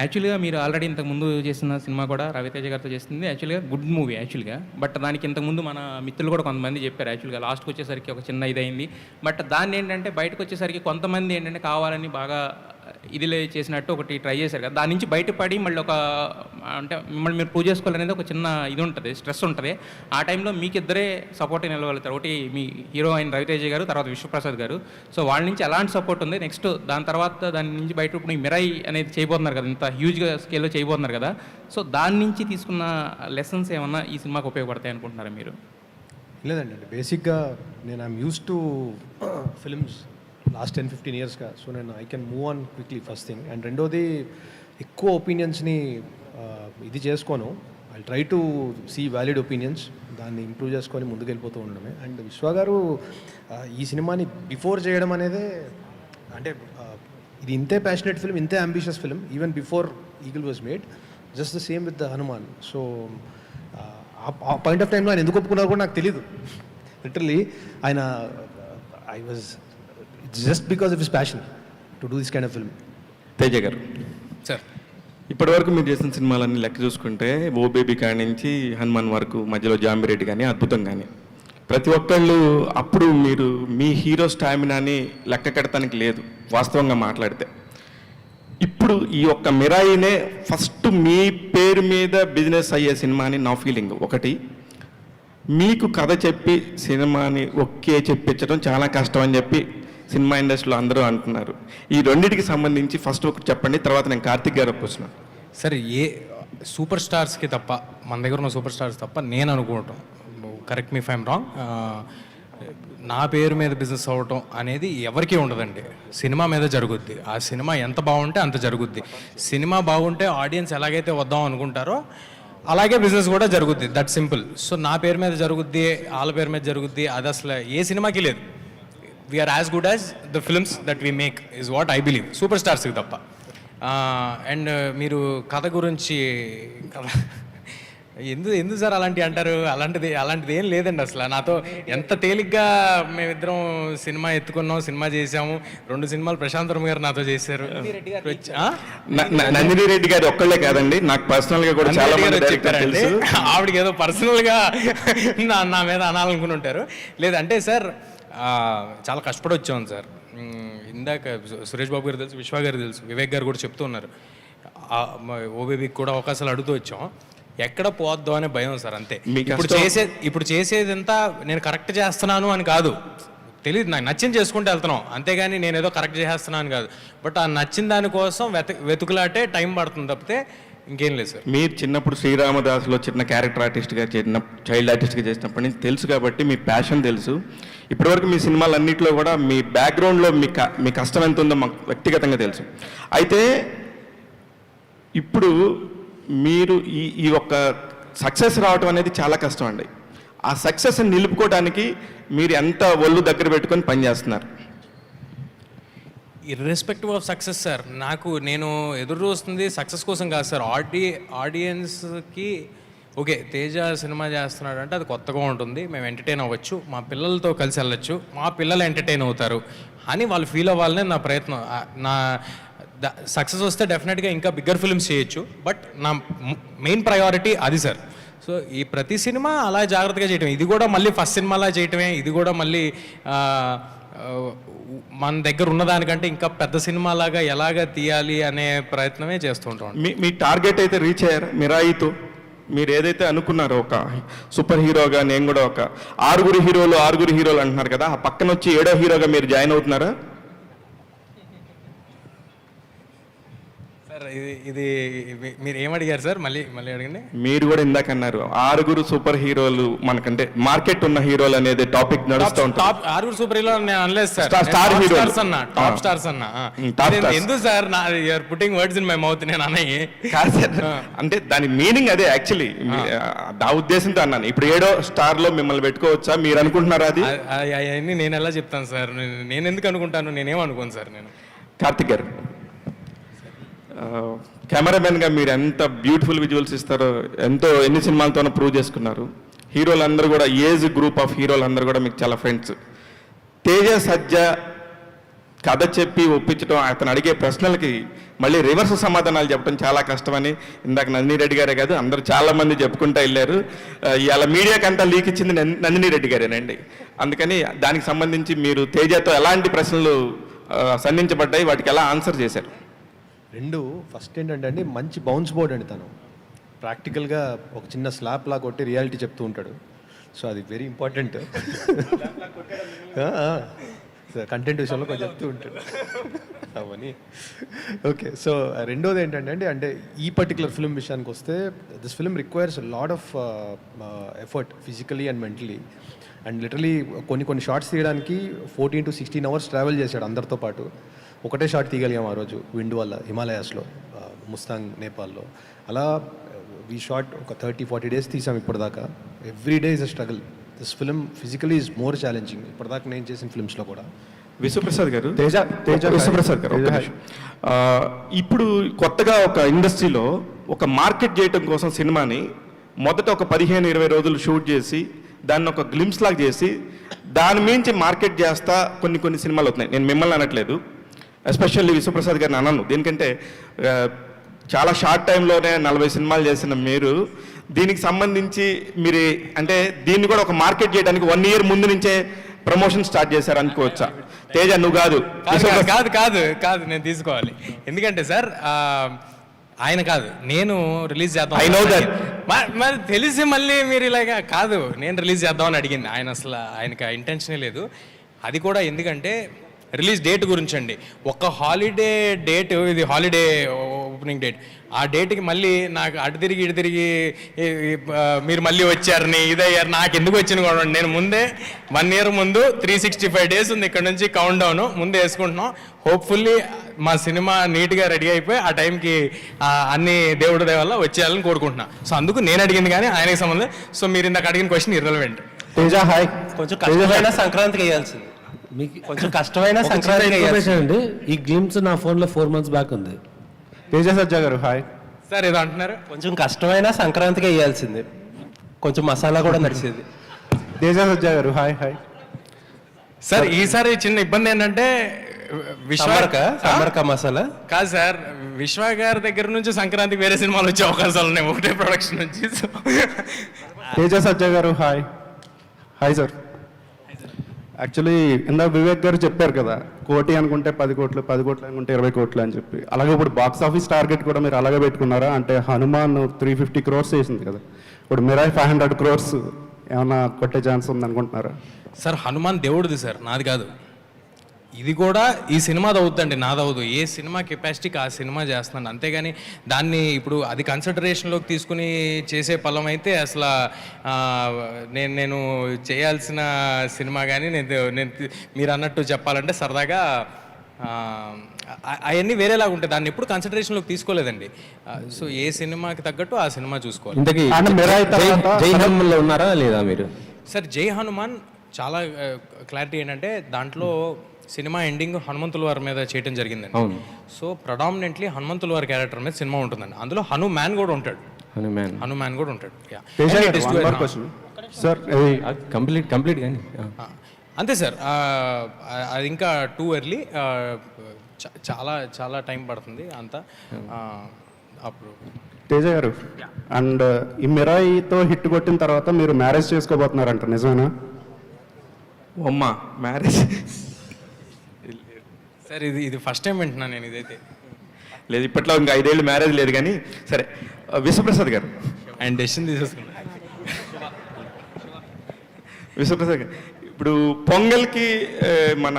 Speaker 10: యాక్చువల్గా మీరు ఆల్రెడీ ఇంతకుముందు చేసిన సినిమా కూడా రవితేజ గారితో చేసింది యాక్చువల్గా గుడ్ మూవీ యాక్చువల్గా. బట్ దానికి ఇంతకుముందు మన మిత్రులు కూడా కొంతమంది చెప్పారు యాక్చువల్గా లాస్ట్కి వచ్చేసరికి ఒక చిన్న ఇదైంది. బట్ దాన్ని ఏంటంటే బయటకు వచ్చేసరికి కొంతమంది ఏంటంటే కావాలని బాగా ఇదిలే చేసినట్టు ఒకటి ట్రై చేశారు కదా, దాని నుంచి బయటపడి మళ్ళీ ఒక అంటే మిమ్మల్ని మీరు ప్రూవ్ చేసుకోవాలనేది ఒక చిన్న ఇది ఉంటుంది, స్ట్రెస్ ఉంటుంది. ఆ టైంలో మీకు ఇద్దరే సపోర్ట్ నిలవగలుగుతారు. ఒకటి మీ హీరో అయిన రవితేజ గారు, తర్వాత విశ్వప్రసాద్ గారు. సో వాళ్ళ నుంచి ఎలాంటి సపోర్ట్ ఉంది? నెక్స్ట్ దాని తర్వాత దాని నుంచి బయట ఇప్పుడు మిరాయి అనేది చేయబోతున్నారు కదా, ఇంత హ్యూజ్గా స్కేల్లో చేయబోతున్నారు కదా. సో దాని నుంచి తీసుకున్న లెసన్స్ ఏమన్నా ఈ సినిమాకి ఉపయోగపడతాయి అనుకుంటున్నారా మీరు?
Speaker 4: లేదండి, బేసిక్గా నేను I'm use to films last 10-15 ఇయర్స్గా. సో నేను I can move on quickly first thing. And రెండోది ఎక్కువ ఒపీనియన్స్ని ఇది చేసుకోను. I try to see valid opinions, దాన్ని ఇంప్రూవ్ చేసుకొని ముందుకు వెళ్ళిపోతూ ఉండడమే. అండ్ విశ్వ గారు ఈ సినిమాని బిఫోర్ చేయడం అనేది అంటే ఇది ఇంతే ప్యాషనెట్ ఫిల్మ్, ఇంతే ambitious film even before eagle was made. Just the same with the Hanuman. So ఆ పాయింట్ ఆఫ్ టైంలో ఆయన ఎందుకు ఒప్పుకున్నారో కూడా నాకు తెలీదు. లిటరలీ ఆయన I was just because of his passion to do this kind of film.
Speaker 11: Teja గారు
Speaker 3: సార్,
Speaker 11: ఇప్పటివరకు మీరు చేసిన సినిమాలన్నీ లెక్క చూసుకుంటే ఓ బేబీ కాడి నుంచి హనుమాన్ వరకు, మధ్యలో జాంబిరెడ్డి కానీ, అద్భుతం కానీ, ప్రతి ఒక్కళ్ళు అప్పుడు మీరు మీ హీరో స్టామినాని లెక్క కడతానికి లేదు వాస్తవంగా మాట్లాడితే. ఇప్పుడు ఈ ఒక్క మిరాయినే ఫస్ట్ మీ పేరు మీద బిజినెస్ అయ్యే సినిమా అని నా ఫీలింగ్. ఒకటి, మీకు కథ చెప్పి సినిమాని ఒకే చెప్పించడం చాలా కష్టం అని చెప్పి సినిమా ఇండస్ట్రీలో అందరూ అంటున్నారు. ఈ రెండింటికి సంబంధించి ఫస్ట్ ఒకటి చెప్పండి, తర్వాత నేను కార్తిక్ గారు వస్తున్నాను.
Speaker 3: సరే, ఏ సూపర్ స్టార్స్కి తప్ప, మన దగ్గర ఉన్న సూపర్ స్టార్స్ తప్ప నేను అనుకోవటం, correct me if I'm wrong, నా పేరు మీద బిజినెస్ అవ్వటం అనేది ఎవరికీ ఉండదండి. సినిమా మీద జరుగుద్ది. ఆ సినిమా ఎంత బాగుంటే అంత జరుగుద్ది. సినిమా బాగుంటే ఆడియన్స్ ఎలాగైతే వద్దాం అనుకుంటారో అలాగే బిజినెస్ కూడా జరుగుద్ది. That simple. సో నా పేరు మీద జరుగుద్ది, వాళ్ళ పేరు మీద జరుగుద్ది, అది అసలు ఏ సినిమాకి లేదు. We're as good as the films that we make is what I believe, super స్టార్స్కి తప్ప. అండ్ మీరు కథ గురించి ఎందుకు సార్ అలాంటివి అంటారు? అలాంటిది ఏం లేదండి అసలు. నాతో ఎంత తేలిగ్గా మేమిద్దరం సినిమా ఎత్తుకున్నాం, సినిమా చేసాము. 2 సినిమాలు ప్రశాంత్ వర్మ గారు నాతో చేశారు.
Speaker 11: నందిని రెడ్డి గారు ఒక్కళ్ళే కాదండి, నాకు పర్సనల్గా కూడా చాలా మంది
Speaker 3: చెప్పారండి. ఆవిడకి ఏదో పర్సనల్గా నా మీద అనాలనుకుని ఉంటారు. లేదంటే సార్ చాలా కష్టపడి వచ్చాము సార్. ఇందాక సురేష్ బాబు గారు తెలుసు, విశ్వ గారు తెలుసు, వివేక్ గారు కూడా చెప్తూ ఉన్నారు. ఓబేబీకి కూడా అవకాశాలు అడుగుతూ వచ్చాం. ఎక్కడ పోద్దాం అనే భయం సార్, అంతే. ఇప్పుడు చేసేదంతా నేను కరెక్ట్ చేస్తున్నాను అని కాదు, తెలియదు, నాకు నచ్చింది చేసుకుంటూ వెళ్తున్నాం, అంతేగాని నేను ఏదో కరెక్ట్ చేసేస్తున్నాను కాదు. బట్ ఆ నచ్చిన దానికోసం వెతుకులాటే టైం పడుతుంది తప్పితే ఇంకేం లేదు సార్.
Speaker 11: మీరు చిన్నప్పుడు శ్రీరామదాసులో చిన్న క్యారెక్టర్ ఆర్టిస్ట్గా చిన్న చైల్డ్ ఆర్టిస్ట్గా చేసినప్పటి నుంచి తెలుసు కాబట్టి మీ ప్యాషన్ తెలుసు. ఇప్పటివరకు మీ సినిమాలన్నింటిలో కూడా మీ బ్యాక్గ్రౌండ్లో మీ కష్టం ఎంత ఉందో మాకు వ్యక్తిగతంగా తెలుసు. అయితే ఇప్పుడు మీరు ఈ ఒక్క సక్సెస్ రావడం అనేది చాలా కష్టం అండి. ఆ సక్సెస్ని నిలుపుకోవడానికి మీరు ఎంత ఒళ్ళు దగ్గర పెట్టుకొని పనిచేస్తున్నారు?
Speaker 3: ఇర్రెస్పెక్టివ్ ఆఫ్ సక్సెస్ సార్, నేను ఎదురు చూస్తుంది సక్సెస్ కోసం కాదు సార్. ఆడియన్స్కి ఓకే తేజ సినిమా చేస్తున్నాడు అంటే అది కొత్తగా ఉంటుంది, మేము ఎంటర్టైన్ అవ్వచ్చు, మా పిల్లలతో కలిసి వెళ్ళొచ్చు, మా పిల్లలు ఎంటర్టైన్ అవుతారు అని వాళ్ళు ఫీల్ అవ్వాలనే నా ప్రయత్నం. నా సక్సెస్ వస్తే డెఫినెట్గా ఇంకా బిగ్గర్ ఫిల్మ్స్ చేయొచ్చు, బట్ నా మెయిన్ ప్రయారిటీ అది సార్. సో ఈ ప్రతి సినిమా అలా జాగ్రత్తగా చేయటమే, ఇది కూడా మళ్ళీ ఫస్ట్ సినిమాలా చేయటమే, ఇది కూడా మళ్ళీ మన దగ్గర ఉన్నదానికంటే ఇంకా పెద్ద సినిమాలాగా ఎలాగ తీయాలి అనే ప్రయత్నమే చేస్తూ ఉంటాం.
Speaker 11: మీ టార్గెట్ అయితే రీచ్ అయ్యారు మిరాయితో? మీరు ఏదైతే అనుకున్నారో ఒక సూపర్ హీరోగా, నేను కూడా ఒక 6 హీరోలు అంటున్నారు కదా, ఆ పక్కన వచ్చి 7వ హీరోగా మీరు జాయిన్ అవుతున్నారా?
Speaker 3: సార్ ఇది మీరు ఏమడిగారు సార్? మళ్ళీ అడగండి.
Speaker 11: మీరు కూడా ఇందాక అన్నారు 6 సూపర్ హీరోలు, మనకంటే మార్కెట్ ఉన్న హీరోలు అనేది టాపిక్ నడుస్తూ ఉంటారు.
Speaker 3: 6 సూపర్ హీరోలు నేను అనలేదు సార్,
Speaker 11: స్టార్ హీరోస్
Speaker 3: అన్న, టాప్ స్టార్స్ అన్న. ఎందుకు sir you're putting words in my mouth? నేను అన్నయ్యి
Speaker 11: కాదు సార్, అంటే దాని మీనింగ్ అదే యాక్చువల్లీ, ఆ ఉద్దేశంతో అన్నాను. ఇప్పుడు 7వ స్టార్ లో మిమ్మల్ని పెట్టుకోవచ్చా మీరు అనుకుంటున్నారా? అది
Speaker 3: అవన్నీ నేను ఎలా చెప్తాను సార్? నేను ఎందుకు అనుకుంటాను? నేనేం అనుకోను సార్. నేను
Speaker 11: కార్తిక్ గారు, కెమెరామెన్గా మీరు ఎంత బ్యూటిఫుల్ విజువల్స్ ఇస్తారో ఎన్ని సినిమాలతోనో ప్రూవ్ చేసుకున్నారు. హీరోలందరూ కూడా ఏజ్ గ్రూప్ ఆఫ్ హీరోలందరూ కూడా మీకు చాలా ఫ్రెండ్స్. తేజ సజ్జ కథ చెప్పి ఒప్పించడం, అతను అడిగే ప్రశ్నలకి మళ్ళీ రివర్స్ సమాధానాలు చెప్పడం చాలా కష్టమని ఇందాక నందిని రెడ్డి గారే కాదు అందరూ చాలామంది చెప్పుకుంటూ వెళ్ళారు. ఇలా మీడియాకి అంతా లీక్ ఇచ్చింది నందిని రెడ్డి గారేనండి. అందుకని దానికి సంబంధించి మీరు తేజతో ఎలాంటి ప్రశ్నలు సంధించబడ్డాయి, వాటికి ఎలా ఆన్సర్ చేశారు?
Speaker 4: ఫస్ట్ ఏంటంటే అండి, మంచి బౌన్స్ బోర్డ్ అండి. తను ప్రాక్టికల్గా ఒక చిన్న స్లాప్ లా కొట్టి రియాలిటీ చెప్తూ ఉంటాడు. సో అది వెరీ ఇంపార్టెంట్. కంటెంట్ విషయంలో కొంచెం చెప్తూ ఉంటాడు అవన్నీ. ఓకే, సో రెండోది ఏంటంటే అంటే ఈ పర్టికులర్ ఫిల్మ్ విషయానికి వస్తే, this film requires lot of effort physically and mentally. And literally కొన్ని షార్ట్స్ తీయడానికి 14 to 16 hours ట్రావెల్ చేశాడు అందరితో పాటు. ఒకటే షాట్ తీయగలిగాం ఆ రోజు విండ్ వల్ల, హిమాలయాస్లో, ముస్తాంగ్ నేపాల్లో. అలా వీ షాట్ ఒక 30-40 days తీసాం ఇప్పటిదాకా. Every day is a struggle. This film physically is more challenging ఇప్పటిదాకా నేను చేసిన ఫిల్మ్స్లో కూడా.
Speaker 11: విశ్వప్రసాద్ గారు,
Speaker 4: విశ్వప్రసాద్ గారు,
Speaker 11: ఇప్పుడు కొత్తగా ఒక ఇండస్ట్రీలో ఒక మార్కెట్ చేయడం కోసం సినిమాని మొదట ఒక 15-20 రోజులు షూట్ చేసి దాన్ని ఒక గ్లిమ్స్ లాగా చేసి దాని మించి మార్కెట్ చేస్తా కొన్ని సినిమాలు అవుతున్నాయి. నేను మిమ్మల్ని అనట్లేదు, ఎస్పెషల్లీ విశ్వప్రసాద్ గారిని అన్నాను. దీనికంటే చాలా షార్ట్ టైంలోనే 40 సినిమాలు చేసిన మీరు దీనికి సంబంధించి మీరు అంటే దీన్ని కూడా ఒక మార్కెట్ చేయడానికి 1 year ముందు నుంచే ప్రమోషన్ స్టార్ట్ చేశారు అనుకోవచ్చా? తేజ నువ్వు కాదు
Speaker 3: కాదు నేను తీసుకోవాలి. ఎందుకంటే సార్ ఆయన కాదు, నేను రిలీజ్ చేద్దాం.
Speaker 11: I know that.
Speaker 3: మరి తెలిసి మళ్ళీ మీరు ఇలాగా కాదు, నేను రిలీజ్ చేద్దామని అడిగింది ఆయన. అసలు ఆయనకి ఆ ఇంటెన్షనే లేదు. అది కూడా ఎందుకంటే రిలీజ్ డేట్ గురించి అండి. ఒక హాలిడే డేట్, ఇది హాలిడే ఓపెనింగ్ డేట్, ఆ డేట్కి మళ్ళీ నాకు అటు తిరిగి మీరు మళ్ళీ వచ్చారని ఇదయ్యారు. నాకు ఎందుకు వచ్చింది కూడా, నేను ముందే 1 year ముందు 365 days ఉంది ఇక్కడ నుంచి కౌంట్ డౌన్ ముందే వేసుకుంటున్నాం. హోప్ఫుల్లీ మా సినిమా నీట్గా రెడీ అయిపోయి ఆ టైంకి అన్ని దేవుడి దయ వల్ల వచ్చేయాలని కోరుకుంటున్నాను. సో అందుకు నేను అడిగింది కానీ ఆయనకి సంబంధం. సో మీరు ఇందాక అడిగిన క్వశ్చన్ ఇర్రెలవెంట్.
Speaker 2: తేజ హాయ్, కొంచెం కష్టమైన సంక్రాంతికి వేయాల్సింది, కొంచెం కష్టమైన సంక్రాంతికి
Speaker 8: అండి. ఈ గ్లిమ్స్ నా ఫోన్లో 4 months బ్యాక్ ఉంది.
Speaker 4: తేజ సజ్జా గారు హాయ్.
Speaker 3: సార్ ఏదో అంటున్నారు.
Speaker 2: కొంచెం కష్టమైన సంక్రాంతికి వేయాల్సింది, కొంచెం మసాలా కూడా నడిచేది.
Speaker 4: తేజ సజ్జా గారు హాయ్.
Speaker 3: సార్ ఈసారి చిన్న ఇబ్బంది ఏంటంటే
Speaker 2: సమర్క మసాలా
Speaker 3: కాదు సార్, విశ్వ గారి దగ్గర నుంచి సంక్రాంతికి వేరే సినిమాలు వచ్చే అవకాశాలు ఉన్నాయి ఒకటే ప్రొడక్షన్ నుంచి.
Speaker 5: తేజ సజ్జా గారు హాయ్. సార్ యాక్చువల్లీ ఇందాక వివేక్ గారు చెప్పారు కదా, 1 కోటి అనుకుంటే 10 కోట్లు, 10 కోట్లు అనుకుంటే 20 కోట్లు అని చెప్పి. అలాగే ఇప్పుడు బాక్స్ ఆఫీస్ టార్గెట్ కూడా మీరు అలాగే పెట్టుకున్నారా? అంటే హనుమాన్ 350 crores చేసింది కదా, ఇప్పుడు మిరాయ్ 500 crores ఏమన్నా కొట్టే ఛాన్స్ ఉంది అనుకుంటున్నారా?
Speaker 3: సార్ హనుమాన్ దేవుడిది సార్, నాది కాదు. ఇది కూడా ఈ సినిమాది అవుతుందండి, నాదవుదు. ఏ సినిమా కెపాసిటీకి ఆ సినిమా చేస్తున్నాను, అంతేగాని దాన్ని ఇప్పుడు అది కన్సిడరేషన్లోకి తీసుకుని చేసే పలం అయితే అసలు నేను చేయాల్సిన సినిమా కానీ నేను మీరు అన్నట్టు చెప్పాలంటే సరదాగా అవన్నీ వేరేలాగా ఉంటాయి. దాన్ని ఎప్పుడు కన్సిడరేషన్లోకి తీసుకోలేదండి. సో ఏ సినిమాకి తగ్గట్టు ఆ సినిమా చూసుకోవాలి.
Speaker 9: ఇంతకీ జై హనుమాన్లో ఉన్నారా లేదా మీరు?
Speaker 3: సార్ జై హనుమాన్ చాలా క్లారిటీ ఏంటంటే దాంట్లో సినిమా ఎండింగ్ హనుమంతుల వారి మీద చేయడం జరిగిందండి.
Speaker 9: అవును.
Speaker 3: సో ప్రొడామినెంట్లీ హనుమంతుల వారి క్యారెక్టర్ మీద సినిమా ఉంటుందండి. అందులో హనుమాన్ కూడా ఉంటాడు. హనుమాన్ కూడా ఉంటాడు.
Speaker 8: సార్ కంప్లీట్ కానీ
Speaker 3: అంతే సార్. అది ఇంకా టూ ఎర్లీ, చాలా చాలా టైం పడుతుంది అంతా. అప్పుడు
Speaker 5: తేజ గారు, అండ్ ఈ మిరాయితో హిట్ కొట్టిన తర్వాత మీరు మ్యారేజ్ చేసుకోబోతున్నారంట, నిజమేనా?
Speaker 11: అమ్మా మ్యారేజ్
Speaker 3: సార్ ఇది ఫస్ట్ టైం వింటున్నాను నేను ఇదైతే.
Speaker 11: లేదు, ఇప్పట్లో ఇంకా 5 ఏళ్ళు మ్యారేజ్ లేదు కానీ. సరే, విశ్వప్రసాద్ గారు
Speaker 3: ఆయన డెసిషన్ తీసేసుకున్నాను.
Speaker 11: విశ్వప్రసాద్ గారు, ఇప్పుడు పొంగల్కి మన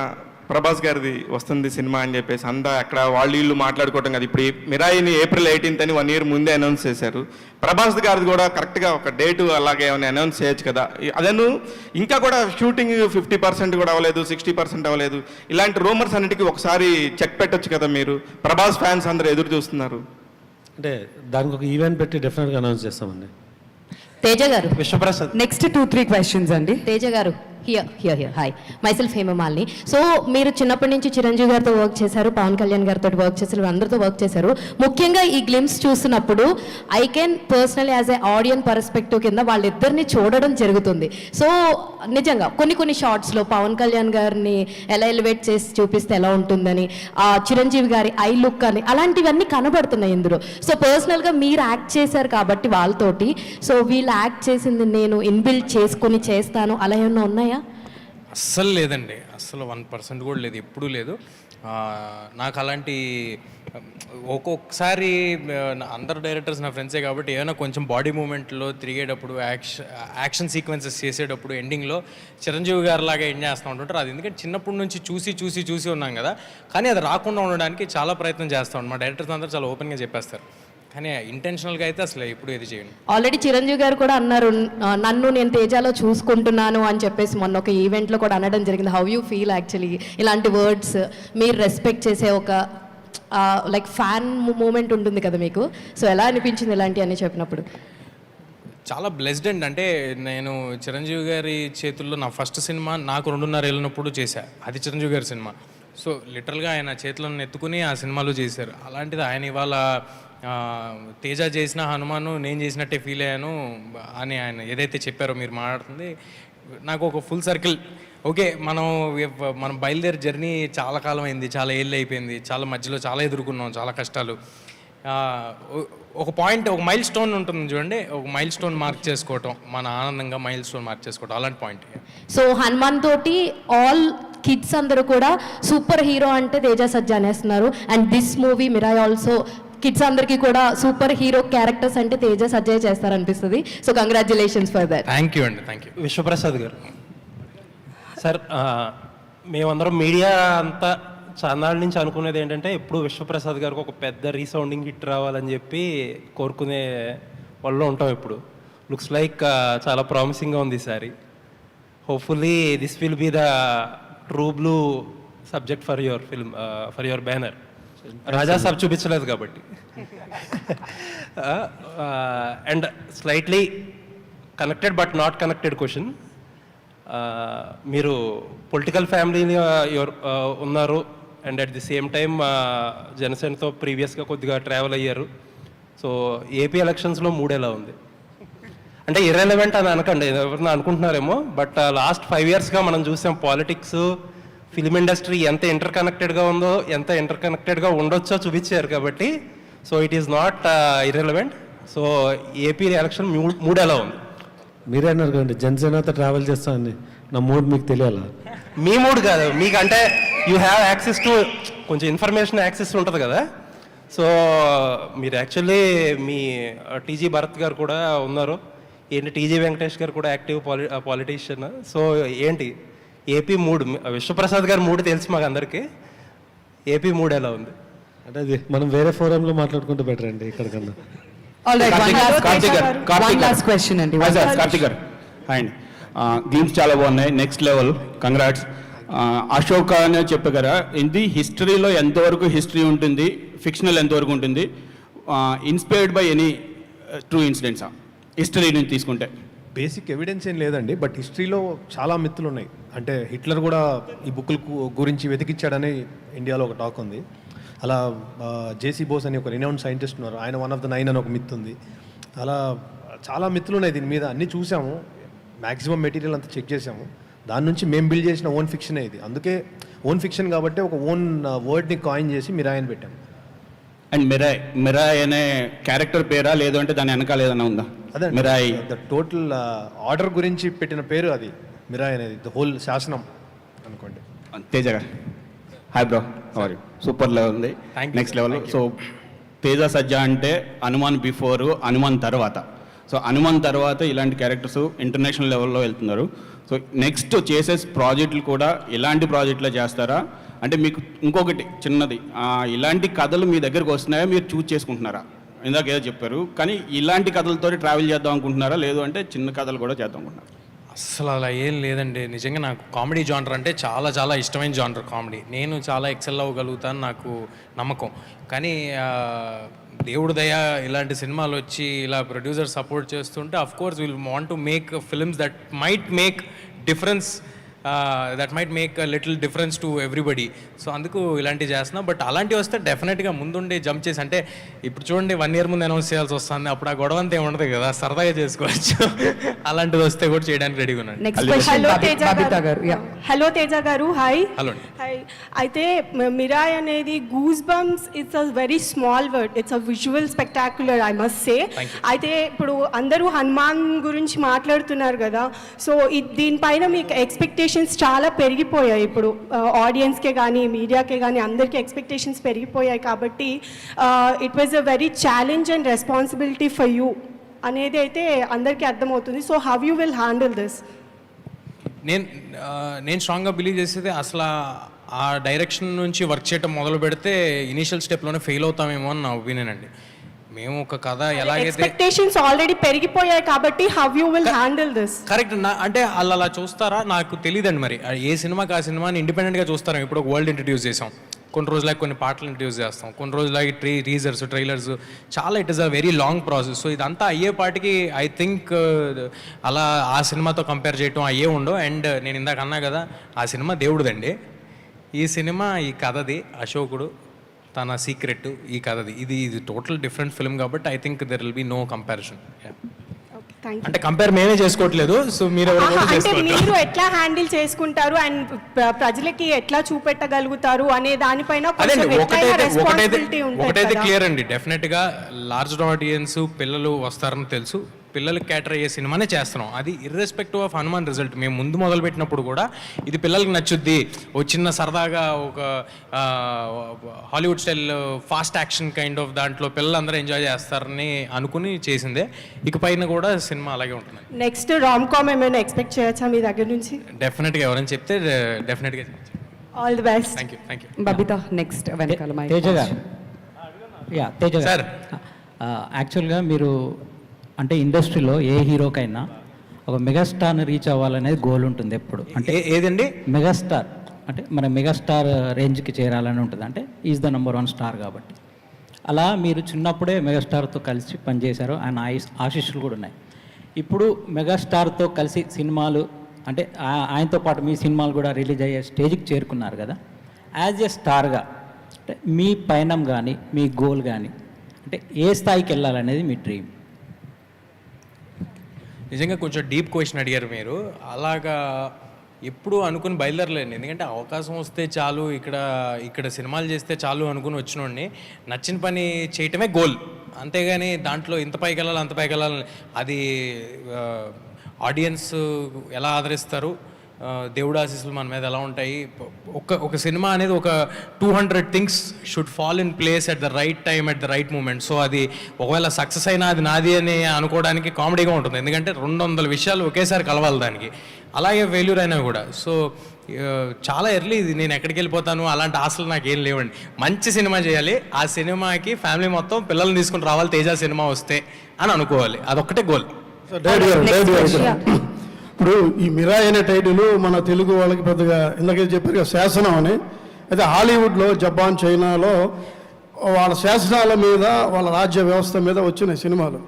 Speaker 11: ప్రభాస్ గారిది వస్తుంది సినిమా అని చెప్పేసి అంతా అక్కడ వీళ్ళు మాట్లాడుకోవటం కదా. ఇప్పుడు మిరాయిని April 18th అని 1 year ముందే అనౌన్స్ చేశారు. ప్రభాస్ గారిది కూడా కరెక్ట్గా ఒక డేటు అలాగే ఏమైనా అనౌన్స్ చేయొచ్చు కదా. అదను ఇంకా కూడా షూటింగ్ 50% కూడా అవ్వలేదు, 60% అవ్వలేదు. ఇలాంటి రూమర్స్ అన్నిటికీ ఒకసారి చెక్ పెట్టొచ్చు కదా మీరు. ప్రభాస్ ఫ్యాన్స్ అందరూ ఎదురు చూస్తున్నారు.
Speaker 8: అంటే దానికి ఒక ఈవెంట్ పెట్టి డెఫినెట్గా అనౌన్స్ చేస్తామండి.
Speaker 12: తేజ గారు,
Speaker 2: విశ్వప్రసాద్,
Speaker 1: నెక్స్ట్ 2-3 questions అండి.
Speaker 12: తేజ గారు, here hi, myself Hemamalini. So మీరు చిన్నప్పటి నుంచి చిరంజీవి గారితో వర్క్ చేశారు, పవన్ కళ్యాణ్ గారితో వర్క్ చేశారు, అందరితో వర్క్ చేశారు. ముఖ్యంగా ఈ గ్లిమ్స్ చూస్తున్నప్పుడు I can personally as a audience perspective కింద వాళ్ళిద్దరిని చూడడం జరుగుతుంది. సో నిజంగా కొన్ని షార్ట్స్లో పవన్ కళ్యాణ్ గారిని ఎలా ఎలివేట్ చేసి చూపిస్తే ఎలా ఉంటుందని, చిరంజీవి గారి ఐ లుక్ అని అలాంటివన్నీ కనబడుతున్నాయి ఇందులో. సో పర్సనల్గా మీరు యాక్ట్ చేశారు కాబట్టి వాళ్ళతోటి, సో వీళ్ళు యాక్ట్ చేసింది నేను ఇన్బిల్డ్ చేసుకొని చేస్తాను అలా ఏమన్నా ఉన్నాయా?
Speaker 3: అస్సలు లేదండి, అస్సలు 1% కూడా లేదు, ఎప్పుడూ లేదు. నాకు అలాంటి ఒక్కొక్కసారి అందరు డైరెక్టర్స్ నా ఫ్రెండ్సే కాబట్టి ఏమైనా కొంచెం బాడీ మూమెంట్లో తిరిగేటప్పుడు యాక్షన్ సీక్వెన్సెస్ చేసేటప్పుడు ఎండింగ్లో చిరంజీవి గారు లాగా ఎండ్ చేస్తూ ఉంటుంటారు. అది ఎందుకంటే చిన్నప్పటి నుంచి చూసి ఉన్నాం కదా. కానీ అది రాకుండా ఉండడానికి చాలా ప్రయత్నం చేస్తూ ఉంటాం. మా డైరెక్టర్స్ అందరూ చాలా ఓపెన్గా చెప్పేస్తారు. కానీ ఇంటెన్షనల్గా అయితే అసలు ఎప్పుడు ఏది చేయండి.
Speaker 12: ఆల్రెడీ చిరంజీవి గారు కూడా అన్నారు, నన్ను నేను తేజాలో చూసుకుంటున్నాను అని చెప్పేసి మొన్న ఒక ఈవెంట్లో కూడా అనడం జరిగింది. హౌ యూ ఫీల్ యాక్చువల్లీ ఇలాంటి వర్డ్స్? మీరు రెస్పెక్ట్ చేసే ఒక లైక్ ఫ్యాన్ మూమెంట్ ఉంటుంది కదా మీకు, సో ఎలా అనిపించింది ఇలాంటి అని చెప్పినప్పుడు?
Speaker 3: చాలా బ్లెస్డ్ అండి. అంటే నేను చిరంజీవి గారి చేతుల్లో నా ఫస్ట్ సినిమా నాకు 2.5 ఏళ్ళనప్పుడు చేశా. అది చిరంజీవి గారి సినిమా. సో లిటరల్గా ఆయన చేతులను ఎత్తుకుని ఆ సినిమాలో చేశారు. అలాంటిది ఆయన ఇవాళ తేజ చేసిన హనుమాను నేను చేసినట్టే ఫీల్ అయ్యాను అని ఆయన ఏదైతే చెప్పారో మీరు మాట్లాడుతుంది, నాకు ఒక ఫుల్ సర్కిల్. ఓకే, మనం బయలుదేరి జర్నీ చాలా కాలం అయింది, చాలా ఏళ్ళు అయిపోయింది, చాలా మధ్యలో చాలా ఎదుర్కొన్నాం, చాలా కష్టాలు. ఒక పాయింట్, ఒక మైల్ స్టోన్ ఉంటుంది చూడండి, ఒక మైల్ స్టోన్ మార్క్ చేసుకోవటం, మన ఆనందంగా మైల్ స్టోన్ మార్క్ చేసుకోవటం, అలాంటి పాయింట్.
Speaker 12: సో హనుమాన్ తోటి ఆల్ కిడ్స్ అందరూ కూడా సూపర్ హీరో అంటే తేజ సజ్జా అనేస్తున్నారు. And this movie Mirai also kids అందరికీ కూడా సూపర్ హీరో క్యారెక్టర్స్ అంటే తేజ సజ్జా చేస్తారనిపిస్తుంది. So congratulations for that.
Speaker 3: Thank you అండి, thank you.
Speaker 2: Vishwaprasad garu, sir మేమందరం మీడియా అంతా చాన్నాళ్ళ నుంచి అనుకునేది ఏంటంటే ఎప్పుడు విశ్వప్రసాద్ గారికి ఒక పెద్ద రీసౌండింగ్ హిట్ రావాలని చెప్పి కోరుకునే వాళ్ళు ఉంటాం. ఇప్పుడు లుక్స్ లైక్ చాలా ప్రామిసింగ్గా ఉంది ఈసారి. Hopefully this will be the true blue subject for your film, for your banner. Raja Saab చూపించలేదు కాబట్టి. And slightly connected but not connected question. మీరు పొలిటికల్ ఫ్యామిలీలో ఉన్నారు and at the same time జనసేనతో ప్రీవియస్గా కొద్దిగా ట్రావెల్ అయ్యారు. సో ఏపీ ఎలక్షన్స్లో 3 ఎలా ఉంది అంటే ఇర్రెలవెంట్ అని అనకండి, ఎవరన్నా అనుకుంటున్నారేమో, బట్ లాస్ట్ 5 yearsగా మనం చూసాం పాలిటిక్స్, ఫిలిం ఇండస్ట్రీ ఎంత ఇంటర్ కనెక్టెడ్గా ఉందో, ఎంత ఇంటర్ కనెక్టెడ్గా ఉండొచ్చో చూపించారు కాబట్టి. So it is not irrelevant. So AP election 3 ఎలా ఉంది?
Speaker 8: మీరే అన్నారు కదండి జనసేనతో ట్రావెల్ చేస్తామండి, నా మూడ్ మీకు తెలియాలా?
Speaker 2: మీ మూడ్ కాదు, మీకు అంటే యూ హ్యావ్ యాక్సెస్ టు కొంచెం ఇన్ఫర్మేషన్ యాక్సెస్ ఉంటుంది కదా. సో మీరు యాక్చువల్లీ మీ టీజీ భరత్ గారు కూడా ఉన్నారు, ఏంటి టీజీ వెంకటేష్ గారు కూడా యాక్టివ్ పాలిటీషియన్. సో ఏంటి ఏపీ 3 విశ్వప్రసాద్ గారు 3 తెలుసు మాకు అందరికీ. ఏపీ 3 ఎలా ఉంది?
Speaker 8: అంటే అది మనం వేరే ఫోరంలో మాట్లాడుకుంటే బెటర్ అండి ఇక్కడ కన్నా.
Speaker 1: All right, one last question అండి.
Speaker 13: కార్తిక్ గారు హాయ్ అండి. గేమ్స్ చాలా బాగున్నాయి, నెక్స్ట్ లెవెల్, కంగ్రాట్స్. అశోక్ అనే చెప్పగలరా, ఇది హిస్టరీలో ఎంతవరకు హిస్టరీ ఉంటుంది, ఫిక్షనల్ ఎంతవరకు ఉంటుంది, ఇన్స్పైర్డ్ బై ఎనీ ట్రూ ఇన్సిడెంట్సా హిస్టరీ నుంచి తీసుకుంటే?
Speaker 4: బేసిక్ ఎవిడెన్స్ ఏం లేదండి, బట్ హిస్టరీలో చాలా మిత్తులు ఉన్నాయి. అంటే హిట్లర్ కూడా ఈ బుక్కుల గురించి వెతికిచ్చాడని ఇండియాలో ఒక టాక్ ఉంది. అలా జేసీ బోస్ అని ఒక రినౌండ్ సైంటిస్ట్ ఉన్నారు, ఆయన 1 of the 9 అని ఒక మిత్ ఉంది. అలా చాలా మిత్తులు ఉన్నాయి దీని మీద, అన్నీ చూసాము, మ్యాక్సిమం మెటీరియల్ అంతా చెక్ చేసాము. దాని నుంచి మేము బిల్డ్ చేసిన ఓన్ ఫిక్షనే ఇది. అందుకే ఓన్ ఫిక్షన్ కాబట్టి ఒక ఓన్ వర్డ్ని కాయిన్ చేసి మిరాయ్ అని పెట్టాము.
Speaker 13: అండ్ మిరాయ్ అనే క్యారెక్టర్ పేరా, లేదు అంటే దాని వెనకాల ఏదైనా ఉందా?
Speaker 4: అదే
Speaker 13: మిరాయ్
Speaker 4: ద టోటల్ ఆర్డర్ గురించి పెట్టిన పేరు అది, మిరాయ్ అనేది, ద హోల్ శాసనం అనుకోండి.
Speaker 13: తేజ గారు hi bro, sorry super level ఉంది, నెక్స్ట్ లెవెల్. సో తేజ సజ్జా అంటే హనుమాన్ బిఫోర్, హనుమాన్ తర్వాత. సో హనుమాన్ తర్వాత ఇలాంటి క్యారెక్టర్స్ ఇంటర్నేషనల్ లెవెల్లో వెళ్తున్నారు. సో నెక్స్ట్ చేసే ప్రాజెక్టులు కూడా ఇలాంటి ప్రాజెక్టులో చేస్తారా? అంటే మీకు ఇంకొకటి చిన్నది, ఇలాంటి కథలు మీ దగ్గరకు వస్తున్నాయా, మీరు చూస్ చేసుకుంటున్నారా? ఇందాక ఏదో చెప్పారు, కానీ ఇలాంటి కథలతో ట్రావెల్ చేద్దాం అనుకుంటున్నారా, లేదు అంటే చిన్న కథలు కూడా చేద్దాం అనుకుంటున్నారా?
Speaker 3: అసలు అలా ఏం లేదండి. నిజంగా నాకు కామెడీ జానర్ అంటే చాలా చాలా ఇష్టమైన జానర్ కామెడీ. నేను చాలా ఎక్సెల్ అవ్వగలుగుతాను, నాకు నమ్మకం. కానీ దేవుడు దయ ఇలాంటి సినిమాలు వచ్చి ఇలా ప్రొడ్యూసర్ సపోర్ట్ చేస్తుంటే of course will want to make films that might make difference, that might make little difference to everybody. So అందుకు ఇలాంటివి చేస్తున్నా. బట్ అలాంటివి వస్తే డెఫినెట్గా ముందుండి జంప్ చేసి, అంటే ఇప్పుడు చూడండి 1 year ముందు అనౌన్స్ చేయాల్సి వస్తుంది, అప్పుడు ఆ గొడవ అంతా ఏమి ఉండదు కదా, సరదాగా చేసుకోవచ్చు. అలాంటిది వస్తే కూడా చేయడానికి రెడీగా ఉన్నాను.
Speaker 14: హలో తేజ గారు, హాయ్.
Speaker 3: Hello
Speaker 14: hi. అయితే మిరాయ్ అనేది goose bumps, it's a very small word, it's a visual spectacular, I must say. అయితే ఇప్పుడు అందరూ హనుమాన్ గురించి మాట్లాడుతున్నారు కదా, సో దీనిపైన మీకు ఎక్స్పెక్టేషన్స్ చాలా పెరిగిపోయాయి. ఇప్పుడు ఆడియన్స్కే కానీ మీడియాకే కానీ అందరికీ ఎక్స్పెక్టేషన్స్ పెరిగిపోయాయి. కాబట్టి it was a very challenge and responsibility for you అనేది అయితే అందరికీ అర్థమవుతుంది. So how you will handle this?
Speaker 3: నేను స్ట్రాంగ్గా బిలీవ్ చేసేది, అసలు ఆ డైరెక్షన్ నుంచి వర్క్ చేయడం మొదలు పెడితే ఇనీషియల్ స్టెప్లోనే ఫెయిల్ అవుతామేమో అని నా ఒపీనియన్ అండి. మేము ఒక కథ ఎలాగైతే
Speaker 14: ఎక్స్పెక్టేషన్స్ ఆల్రెడీ పెరిగిపోయాయి కాబట్టి how you will handle this?
Speaker 3: Correct. అంటే వాళ్ళు అలా చూస్తారా నాకు తెలియదండి. మరి ఏ సినిమాకి ఆ సినిమాని ఇండిపెండెంట్గా చూస్తారా? ఇప్పుడు ఒక వరల్డ్ ఇంట్రడ్యూస్ చేసాం, కొన్ని రోజులకి కొన్ని పాటలు ఇంట్రడ్యూస్ చేస్తాం, కొన్ని రోజులకి టీజర్స్, ట్రైలర్స్, చాలా it is a very long process. So ఇదంతా అయ్యేపాటికి ఐ థింక్ అలా ఆ సినిమాతో కంపేర్ చేయటం అయ్యే ఉండవు. అండ్ నేను ఇందాక అన్నా కదా, ఆ సినిమా దేవుడిదండి, ఈ సినిమా ఈ కథది, అశోకుడు తన సీక్రెట్ ఈ కథది, ఇది టోటల్ డిఫరెంట్ ఫిల్మ్ కాబట్టి I think there will be no comparison. అంటే కంపేర్ మేమే చేసుకోవట్లేదు, సో మీరు
Speaker 14: మీరు ఎట్లా హ్యాండిల్ చేసుకుంటారు అండ్ ప్రజలకి ఎట్లా చూపెట్టగలుగుతారు అనే దానిపైన
Speaker 3: ఒకటైతే క్లియర్ అండి, డెఫినెట్గా లార్జ్ ఆడియన్స్ పిల్లలు వస్తారని తెలుసు, పిల్లలకి క్యాటర్ అయ్యే సినిమానే చేస్తున్నాం. అది ఇర్రెస్పెక్టివ్ ఆఫ్ హనుమాన్ రిజల్ట్. మేము ముందు మొదలు పెట్టినప్పుడు కూడా ఇది పిల్లలకి నచ్చుద్ది, ఓ చిన్న సరదాగా ఒక Hollywood style fast action kind of దాంట్లో పిల్లలందరూ ఎంజాయ్ చేస్తారని అనుకుని చేసిందే. ఇక పైన కూడా సినిమా అలాగే ఉంటుంది.
Speaker 14: నెక్స్ట్ రామ్ కామ్ ఏమైనా ఎక్స్పెక్ట్ చేయొచ్చా మీ దగ్గర నుంచి?
Speaker 3: డెఫినెట్గా ఎవరైనా చెప్తే డెఫినెట్గా
Speaker 14: all the best.
Speaker 3: Thank you.
Speaker 1: Babita next వెనకాల.
Speaker 6: తేజ గారు, తేజ
Speaker 3: సార్,
Speaker 6: యాక్చువల్గా మీరు అంటే ఇండస్ట్రీలో ఏ హీరోకైనా ఒక మెగాస్టార్ని రీచ్ అవ్వాలనేది గోల్ ఉంటుంది ఎప్పుడు. అంటే
Speaker 3: ఏదండి
Speaker 6: మెగాస్టార్ అంటే మన మెగాస్టార్ రేంజ్కి చేరాలని ఉంటుంది, అంటే ఈజ్ ద నెంబర్ 1 స్టార్ కాబట్టి. అలా మీరు చిన్నప్పుడే మెగాస్టార్తో కలిసి పనిచేశారు, ఆయన ఆశీస్సులు కూడా ఉన్నాయి. ఇప్పుడు మెగాస్టార్తో కలిసి సినిమాలు అంటే ఆయనతో పాటు మీ సినిమాలు కూడా రిలీజ్ అయ్యే స్టేజ్కి చేరుకున్నారు కదా, యాజ్ ఎ స్టార్గా అంటే మీ పయనం కానీ మీ గోల్ కానీ అంటే ఏ స్థాయికి వెళ్ళాలనేది మీ డ్రీమ్?
Speaker 3: నిజంగా కొంచెం డీప్ క్వశ్చన్ అడిగారు మీరు. అలాగా ఎప్పుడు అనుకుని బయలుదేరలేండి, ఎందుకంటే అవకాశం వస్తే చాలు, ఇక్కడ సినిమాలు చేస్తే చాలు అనుకుని వచ్చినోడిని. నచ్చిన పని చేయటమే గోల్, అంతేగాని దాంట్లో ఇంత పైకి వెళ్ళాలి అంత పైకి వెళ్ళాలి, అది ఆడియన్స్ ఎలా ఆదరిస్తారు, దేవుడు ఆశీస్సులు మన మీద ఎలా ఉంటాయి. ఒక సినిమా అనేది ఒక 200 things should fall in place at the right time at the right moment. So అది ఒకవేళ సక్సెస్ అయినా అది నాది అని అనుకోవడానికి కామెడీగా ఉంటుంది, ఎందుకంటే 200 విషయాలు ఒకేసారి కలవాలి దానికి. అలాగే ఫెయిల్యూర్ అయినా కూడా. సో చాలా ఎర్లీ ఇది, నేను ఎక్కడికి వెళ్ళిపోతాను అలాంటి ఆశలు నాకు ఏం లేవండి. మంచి సినిమా చేయాలి, ఆ సినిమాకి ఫ్యామిలీ మొత్తం పిల్లల్ని తీసుకుని రావాలి తేజ సినిమా వస్తే అని అనుకోవాలి, అదొక్కటే గోల్.
Speaker 15: ఇప్పుడు ఈ మిరాయ్ అనే టైటిల్ మన తెలుగు వాళ్ళకి పెద్దగా ఇందాకే చెప్పారు కదా శాసనం అని. అయితే హాలీవుడ్లో, జపాన్, చైనాలో వాళ్ళ శాసనాల మీద, వాళ్ళ రాజ్య వ్యవస్థ మీద వచ్చిన సినిమాలు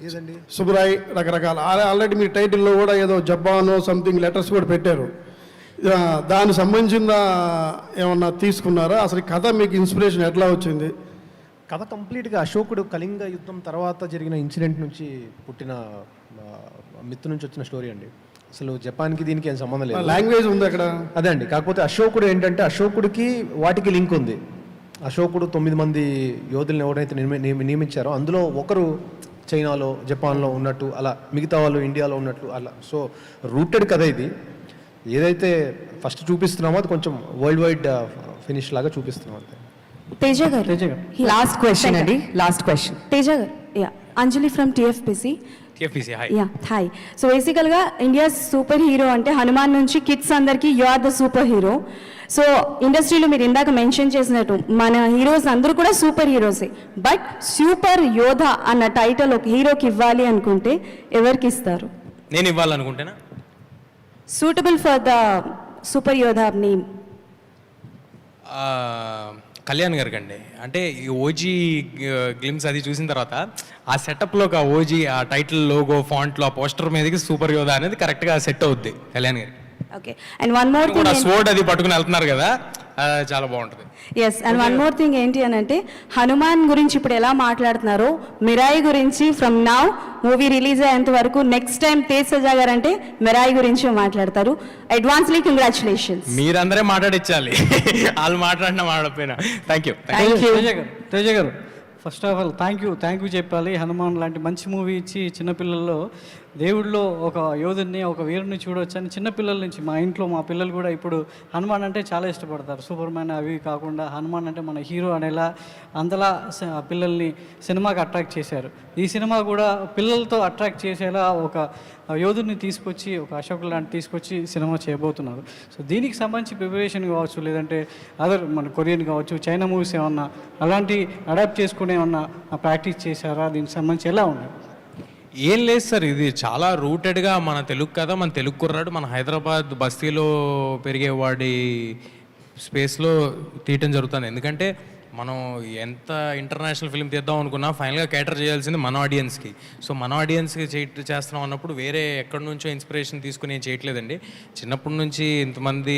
Speaker 15: ఏదండి సుబ్రాయ్ రకరకాల. ఆల్రెడీ మీ టైటిల్లో కూడా ఏదో జపాన్ సంథింగ్ లెటర్స్ కూడా పెట్టారు. దానికి సంబంధించిన ఏమన్నా తీసుకున్నారా? అసలు కథ మీకు ఇన్స్పిరేషన్ ఎట్లా వచ్చింది?
Speaker 4: కథ కంప్లీట్గా అశోకుడు కళింగ యుద్ధం తర్వాత జరిగిన ఇన్సిడెంట్ నుంచి పుట్టిన మిత్తు నుంచి వచ్చిన స్టోరీ అండి. అసలు జపాన్కి దీనికి ఏం సంబంధం లేదు.
Speaker 15: లాంగ్వేజ్ ఉంది అక్కడ,
Speaker 4: అదే అండి. కాకపోతే అశోకుడు ఏంటంటే అశోకుడికి వాటికి లింక్ ఉంది. అశోకుడు 9 మంది యోధులను ఎవరైతే నియమించారో అందులో ఒకరు చైనాలో, జపాన్లో ఉన్నట్టు, అలా మిగతా వాళ్ళు ఇండియాలో ఉన్నట్లు అలా. సో రూటెడ్ కథ ఇది. ఏదైతే ఫస్ట్ చూపిస్తున్నామో అది కొంచెం వరల్డ్ వైడ్ ఫినిష్ లాగా చూపిస్తున్నాం అంతే.
Speaker 12: తేజ గారు లాస్ట్ క్వశ్చన్ అండి, లాస్ట్ క్వశ్చన్. తేజ గారు, yeah, Anjali from TFPC. Yeah, hi. So బేసికల్గా ఇండియా సూపర్ హీరో అంటే హనుమాన్ నుంచి కిడ్స్ అందరికీ you are the super hero. So ఇండస్ట్రీలో మీరు ఇందాక మెన్షన్ చేసినట్టు మన హీరోస్ అందరూ కూడా సూపర్ హీరోసే. బట్ సూపర్ యోధ అన్న టైటిల్ ఒక హీరోకి ఇవ్వాలి అనుకుంటే ఎవరికి ఇస్తారు?
Speaker 3: నేను ఇవ్వాలనుకుంటేనా?
Speaker 12: సూటబుల్ ఫర్ ద సూపర్ యోధ నేమ్
Speaker 3: కళ్యాణ్ గారికి అండి. అంటే ఈ ఓజీ గ్లిమ్స్ అది చూసిన తర్వాత ఆ సెటప్లో ఆ ఓజీ ఆ టైటిల్ లోగో ఫాంట్లో ఆ పోస్టర్ మీదకి సూపర్ యోధ అనేది కరెక్ట్గా సెట్ అవుద్ది కళ్యాణ్ గారికి.
Speaker 12: Okay. And one more thing,
Speaker 3: sword అది పట్టుకుని వెళ్తున్నారు కదా, చాలా బాగుంటుంది.
Speaker 12: Yes. And one more thing ఏంటి అని అంటే హనుమాన్ గురించి ఇప్పుడు ఎలా మాట్లాడుతున్నారో మిరాయి గురించి ఫ్రమ్ నౌ మూవీ రిలీజ్ అయ్యేంత వరకు నెక్స్ట్ టైం తేజ్ సజా గారు అంటే మిరాయి గురించి మాట్లాడతారు. Advancely congratulations.
Speaker 3: మీరందరే మాట్లాడించాలి, వాళ్ళు మాట్లాడినా మాట్లాడిపోయినా. Thank you.
Speaker 6: Teja garu first of all thank you చెప్పాలి. హనుమాన్ లాంటి మంచి మూవీ ఇచ్చి చిన్నపిల్లల్లో దేవుడిలో ఒక యోధుడిని, ఒక వీరుని చూడవచ్చు అని చిన్నపిల్లల నుంచి మా ఇంట్లో మా పిల్లలు కూడా ఇప్పుడు హనుమాన్ అంటే చాలా ఇష్టపడతారు. సూపర్ మ్యాన్ అవి కాకుండా హనుమాన్ అంటే మన హీరో అనేలా అంతలా పిల్లల్ని సినిమాకి అట్రాక్ట్ చేశారు. ఈ సినిమా కూడా పిల్లలతో అట్రాక్ట్ చేసేలా ఒక యోధుడిని తీసుకొచ్చి, ఒక అశోక్ లాంటి తీసుకొచ్చి సినిమా చేయబోతున్నారు. సో దీనికి సంబంధించి ప్రిపరేషన్ కావచ్చు, లేదంటే అదర్ మన కొరియన్ కావచ్చు, చైనా మూవీస్ ఏమన్నా అలాంటి అడాప్ట్ చేసుకునే ఏమన్నా ప్రాక్టీస్ చేశారా? దీనికి సంబంధించి ఎలా ఉన్నాయి?
Speaker 3: ఏం లేదు సార్, ఇది చాలా రూటెడ్గా మన తెలుగు కథ, మన తెలుగు కుర్రాడు మన హైదరాబాద్ బస్తీలో పెరిగేవాడి స్పేస్లో తీయటం జరుగుతుంది. ఎందుకంటే మనం ఎంత ఇంటర్నేషనల్ ఫిల్మ్ తీద్దాం అనుకున్నా ఫైనల్గా క్యాటర్ చేయాల్సింది మన ఆడియన్స్కి. సో మన ఆడియన్స్కి చేస్తున్నాం అన్నప్పుడు వేరే ఎక్కడి నుంచో ఇన్స్పిరేషన్ తీసుకుని ఏం చేయట్లేదండి. చిన్నప్పటి నుంచి ఇంతమంది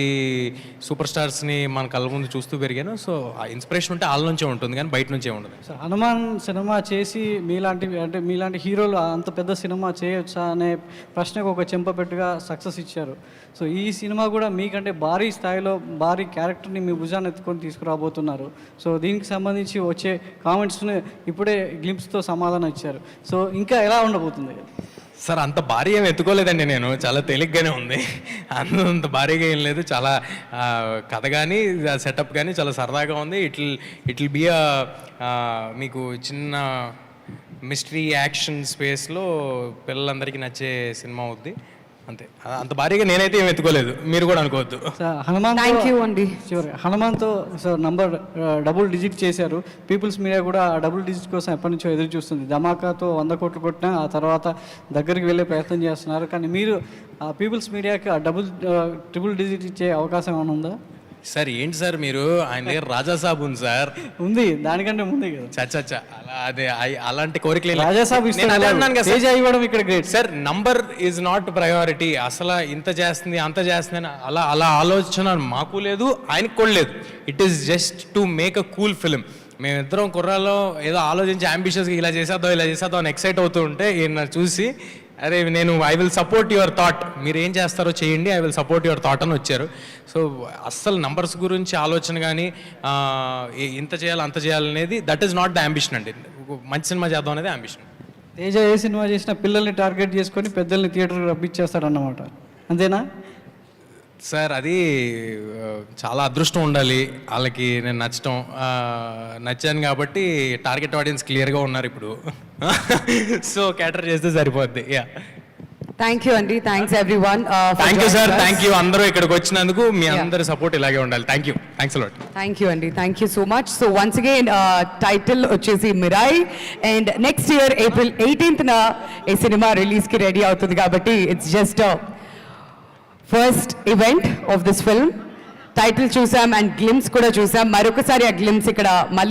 Speaker 3: సూపర్ స్టార్స్ని మన కళ్ళ ముందు చూస్తూ పెరిగాను. సో ఆ ఇన్స్పిరేషన్ ఉంటే వాళ్ళ నుంచే ఉంటుంది, కానీ బయట నుంచే ఉండదు.
Speaker 6: సో హనుమాన్ సినిమా చేసి మీలాంటి హీరోలు అంత పెద్ద సినిమా చేయొచ్చా అనే ప్రశ్నకు ఒక చెంపపెట్టుగా సక్సెస్ ఇచ్చారు. సో ఈ సినిమా కూడా మీకంటే భారీ స్థాయిలో భారీ క్యారెక్టర్ని మీ భుజాన్ని ఎత్తుకొని తీసుకురాబోతున్నారు. సో దీనికి సంబంధించి వచ్చే కామెంట్స్ని ఇప్పుడే గ్లింప్స్తో సమాధానం ఇచ్చారు. సో ఇంకా ఎలా ఉండబోతుంది?
Speaker 3: సార్ అంత భారీ ఏమి ఎత్తుకోలేదండి, నేను చాలా తేలిగ్గానే ఉంది. అంత భారీగా ఏం లేదు. చాలా కథ కానీ సెటప్ కానీ చాలా సరదాగా ఉంది. ఇట్ విల్ బీ మీకు చిన్న మిస్టరీ యాక్షన్ స్పేస్లో పిల్లలందరికీ నచ్చే సినిమా అవుద్ది అంతే. అంత భారీగా నేనైతే ఏమి ఎత్తుకోలేదు, మీరు కూడా అనుకోవద్దు.
Speaker 6: హనుమాన్తో సో నంబర్ డబుల్ డిజిట్ చేశారు. పీపుల్స్ మీడియా కూడా ఆ డబుల్ డిజిట్ కోసం ఎప్పటి నుంచో ఎదురు చూస్తుంది. ధమాకాతో 100 కోట్లు కొట్టినా ఆ తర్వాత దగ్గరికి వెళ్ళే ప్రయత్నం చేస్తున్నారు. కానీ మీరు ఆ పీపుల్స్ మీడియాకి ఆ ట్రిపుల్ డిజిట్ ఇచ్చే అవకాశం ఏమైనా ఉందా?
Speaker 3: సార్ ఏంటి సార్ మీరు, ఆయన దగ్గర రాజాసాబ్ ఉంది సార్.
Speaker 6: ఉంది, దానికంటే ముందే కదా.
Speaker 3: చచ్చా అలా అదే అలాంటి కోరికలు
Speaker 6: రాజాసాబ్ ఇవ్వడం ఇక్కడ great
Speaker 3: sir. Number is not priority. అసలు ఇంత చేస్తుంది అంత చేస్తుంది అని అలా ఆలోచన మాకు లేదు, ఆయనకు కూడా లేదు. It is just to make a cool film. మేమిద్దరం కుర్రాల్లో ఏదో ఆలోచించి అంబిషియస్గా ఇలా చేసేద్దాం అని ఎక్సైట్ అవుతూ ఉంటే ఈయన చూసి అరే I will support your thought, మీరు ఏం చేస్తారో చేయండి, I will support your thought అని వచ్చారు. సో అస్సలు నంబర్స్ గురించి ఆలోచన కానీ ఇంత చేయాలి అంత చేయాలనేది that is not the ambition అండి. మంచి సినిమా చేద్దాం అనేది అంబిషన్.
Speaker 6: తేజ ఏ సినిమా చేసినా పిల్లల్ని టార్గెట్ చేసుకొని పెద్దల్ని థియేటర్కి రప్పించేస్తాడన్నమాట, అంతేనా?
Speaker 3: సార్ అది చాలా అదృష్టం ఉండాలి వాళ్ళకి నేను నచ్చాను కాబట్టి టార్గెట్ ఆడియన్స్ క్లియర్గా ఉన్నారు ఇప్పుడు. సో క్యాటర్ చేస్తే సరిపోద్ది. యా
Speaker 1: థ్యాంక్ యూ అండి, thanks everyone.
Speaker 3: Thank you sir, thank you అందరూ ఇక్కడికి వచ్చినందుకు. మీ అందరి సపోర్ట్ ఇలాగే ఉండాలి. Thank you, thanks a lot.
Speaker 1: Thank you అండి, thank you so much. So once again title వచ్చేసి Mirai, and next year April 18th ఈ సినిమా రిలీజ్కి రెడీ అవుతుంది కాబట్టి it's just first event of this film. Title చూసాం అండ్ గ్లిమ్స్ కూడా చూసాం. మరొకసారి ఆ గ్లిమ్స్ ఇక్కడ మళ్ళీ